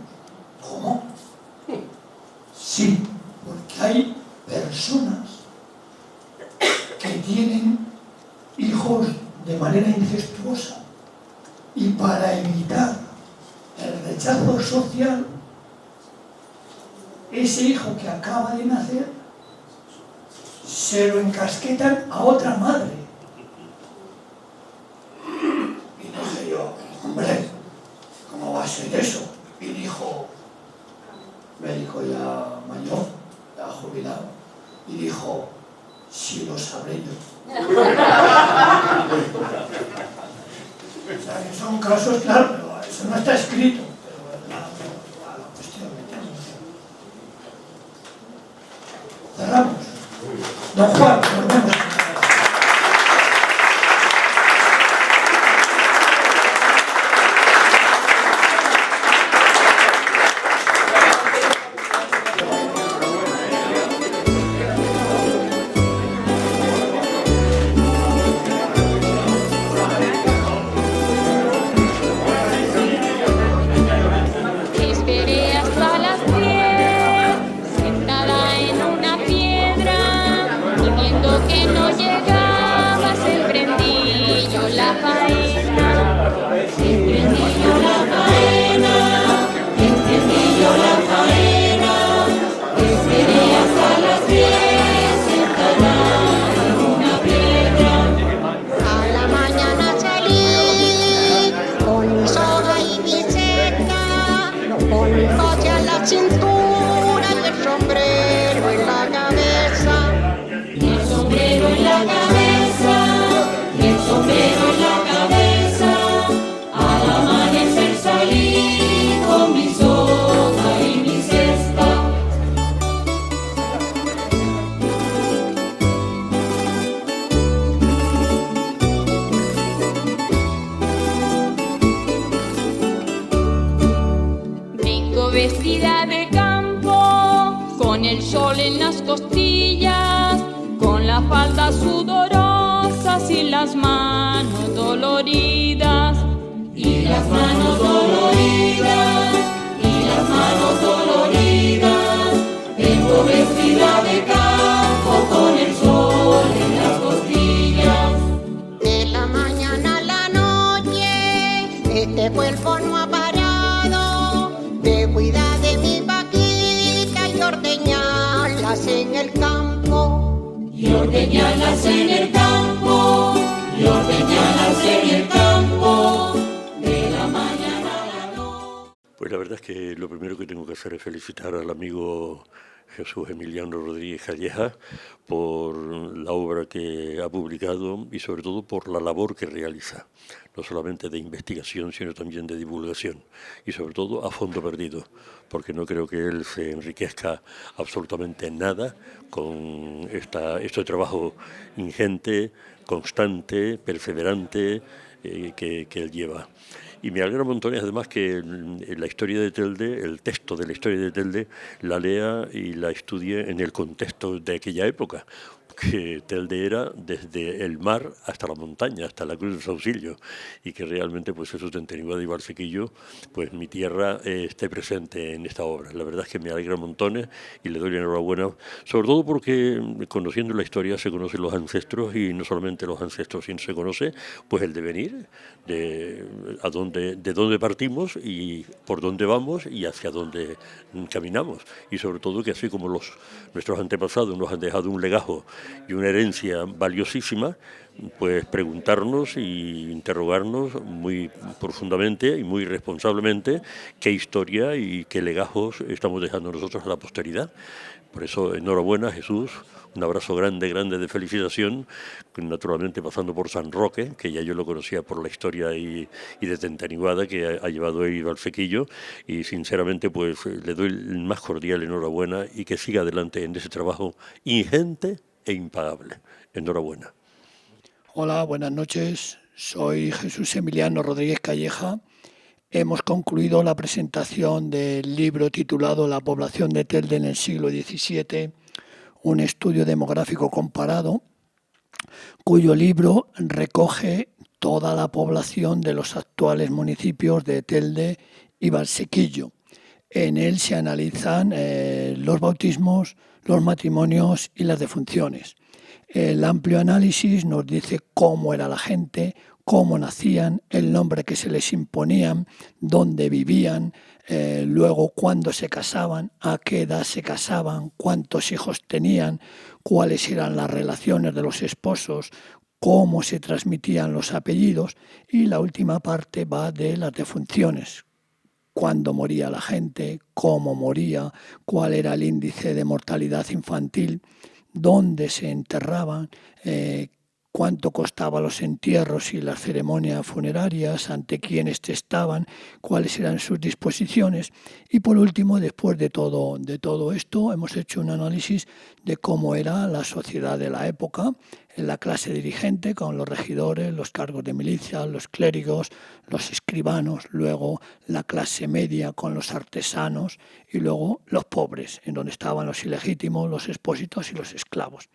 ¿Cómo? Sí, porque hay personas que tienen hijos de manera incestuosa y para evitar el rechazo social, ese hijo que acaba de nacer se lo encasquetan a otra madre. Y dije yo: hombre, ¿cómo va a ser eso? Y dijo, médico ya mayor, ya jubilado, y dijo: sí, lo sabré yo. O sea, que son casos, claro, pero eso no está escrito. Pero la cuestión me tiene. Cerramos. Don Juan, volvemos. Esperé hasta las 10, sentada en una piedra, y viendo que el sol en las costillas, con la falda sudorosa y las manos doloridas. Y las manos doloridas, y las manos doloridas, tengo vestida de campo con el sol en las costillas. De la mañana a la noche, este cuerpo no ha parado de cuidar de mi vaquita y ordeñarlas en el campo. Y ordeñarlas en el campo, y ordeñarlas en el campo, de la mañana a la noche. Pues la verdad es que lo primero que tengo que hacer es felicitar al amigo Jesús Emiliano Rodríguez Calleja por la obra que ha publicado y sobre todo por la labor que realiza, no solamente de investigación sino también de divulgación y sobre todo a fondo perdido, porque no creo que él se enriquezca absolutamente nada con este trabajo ingente, constante, perseverante que él lleva. Y me alegra montones además que la historia de Telde, el texto de la historia de Telde, la lea y la estudie en el contexto de aquella época, que Telde era desde el mar hasta la montaña, hasta la Cruz del Saucillo, y que realmente pues eso de Tenteníguada y Valsequillo, pues mi tierra esté presente en esta obra. La verdad es que me alegra montones y le doy la enhorabuena, sobre todo porque conociendo la historia se conocen los ancestros y no solamente los ancestros, sino se conoce pues el devenir de dónde partimos y por dónde vamos y hacia dónde caminamos, y sobre todo que así como nuestros antepasados nos han dejado un legajo y una herencia valiosísima, pues preguntarnos y interrogarnos muy profundamente y muy responsablemente qué historia y qué legajos estamos dejando nosotros a la posteridad. Por eso, enhorabuena, Jesús, un abrazo grande, grande de felicitación, naturalmente pasando por San Roque, que ya yo lo conocía por la historia y de Tenteníguada que ha llevado ahí Valsequillo, y sinceramente pues le doy el más cordial enhorabuena y que siga adelante en ese trabajo ingente e impagable. Enhorabuena. Hola, buenas noches. Soy Jesús Emiliano Rodríguez Calleja. Hemos concluido la presentación del libro titulado La población de Telde en el siglo XVII, un estudio demográfico comparado, cuyo libro recoge toda la población de los actuales municipios de Telde y Valsequillo. En él se analizan los bautismos, los matrimonios y las defunciones. El amplio análisis nos dice cómo era la gente, cómo nacían, el nombre que se les imponían, dónde vivían, luego cuándo se casaban, a qué edad se casaban, cuántos hijos tenían, cuáles eran las relaciones de los esposos, cómo se transmitían los apellidos, y la última parte va de las defunciones. Cuándo moría la gente, cómo moría, cuál era el índice de mortalidad infantil, dónde se enterraban, cuánto costaban los entierros y las ceremonias funerarias, ante quiénes estaban, cuáles eran sus disposiciones. Y por último, después de todo esto, hemos hecho un análisis de cómo era la sociedad de la época, en la clase dirigente con los regidores, los cargos de milicia, los clérigos, los escribanos, luego la clase media con los artesanos y luego los pobres, en donde estaban los ilegítimos, los expósitos y los esclavos.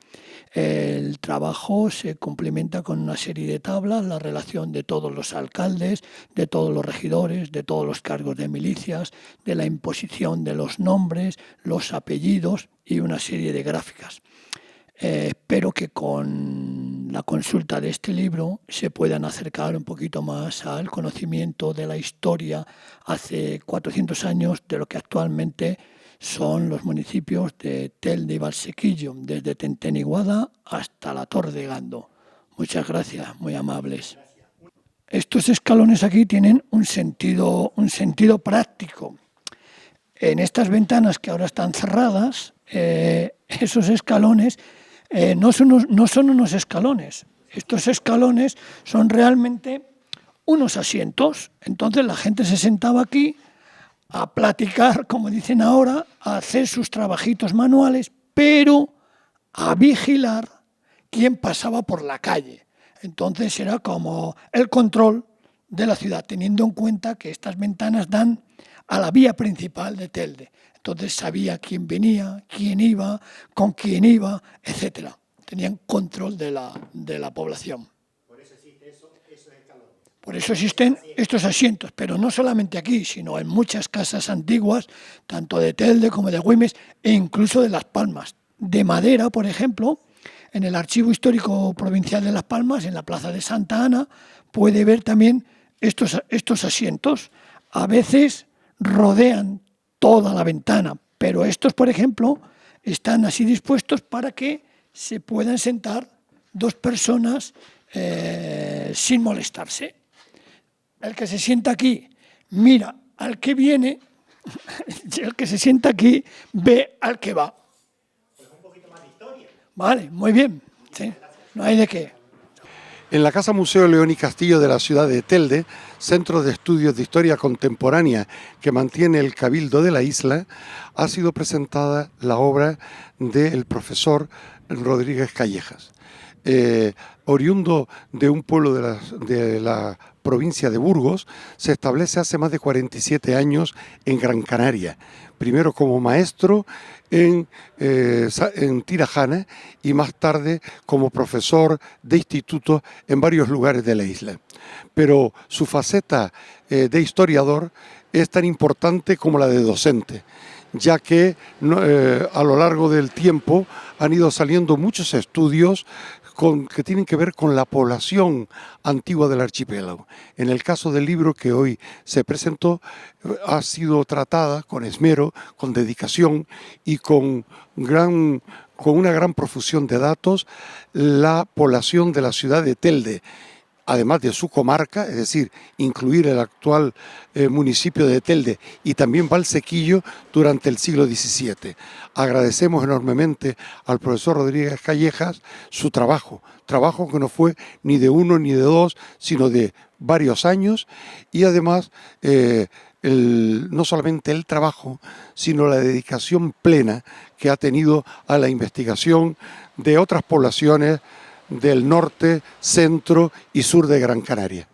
El trabajo se complementa con una serie de tablas, la relación de todos los alcaldes, de todos los regidores, de todos los cargos de milicias, de la imposición de los nombres, los apellidos y una serie de gráficas. Espero que con la consulta de este libro se puedan acercar un poquito más al conocimiento de la historia hace 400 años de lo que actualmente son los municipios de Telde y Valsequillo, desde Tenteníguada hasta la Torre de Gando. Muchas gracias, muy amables. Estos escalones aquí tienen un sentido práctico. En estas ventanas que ahora están cerradas, esos escalones no son unos escalones. Estos escalones son realmente unos asientos. Entonces la gente se sentaba aquí a platicar, como dicen ahora, a hacer sus trabajitos manuales, pero a vigilar quién pasaba por la calle. Entonces era como el control de la ciudad, teniendo en cuenta que estas ventanas dan a la vía principal de Telde. Entonces sabía quién venía, quién iba, con quién iba, etc. Tenían control de la población. Por eso existen estos asientos, pero no solamente aquí, sino en muchas casas antiguas, tanto de Telde como de Güemes, e incluso de Las Palmas. De madera, por ejemplo, en el Archivo Histórico Provincial de Las Palmas, en la Plaza de Santa Ana, puede ver también estos asientos. A veces rodean toda la ventana, pero estos, por ejemplo, están así dispuestos para que se puedan sentar dos personas sin molestarse. El que se sienta aquí mira al que viene, y el que se sienta aquí ve al que va. Un poquito más de historia. Vale, muy bien. Sí, no hay de qué. En la Casa Museo León y Castillo de la ciudad de Telde, centro de estudios de historia contemporánea que mantiene el Cabildo de la isla, ha sido presentada la obra del profesor Rodríguez Callejas. Oriundo de un pueblo de la provincia de Burgos, se establece hace más de 47 años en Gran Canaria, primero como maestro en Tirajana y más tarde como profesor de instituto en varios lugares de la isla. Pero su faceta de historiador es tan importante como la de docente, ya que a lo largo del tiempo han ido saliendo muchos estudios que tienen que ver con la población antigua del archipiélago. En el caso del libro que hoy se presentó, ha sido tratada con esmero, con dedicación y con una gran profusión de datos la población de la ciudad de Telde, además de su comarca, es decir, incluir el actual municipio de Telde y también Valsequillo durante el siglo XVII. Agradecemos enormemente al profesor Rodríguez Callejas su trabajo que no fue ni de uno ni de dos, sino de varios años, y además no solamente el trabajo, sino la dedicación plena que ha tenido a la investigación de otras poblaciones del norte, centro y sur de Gran Canaria.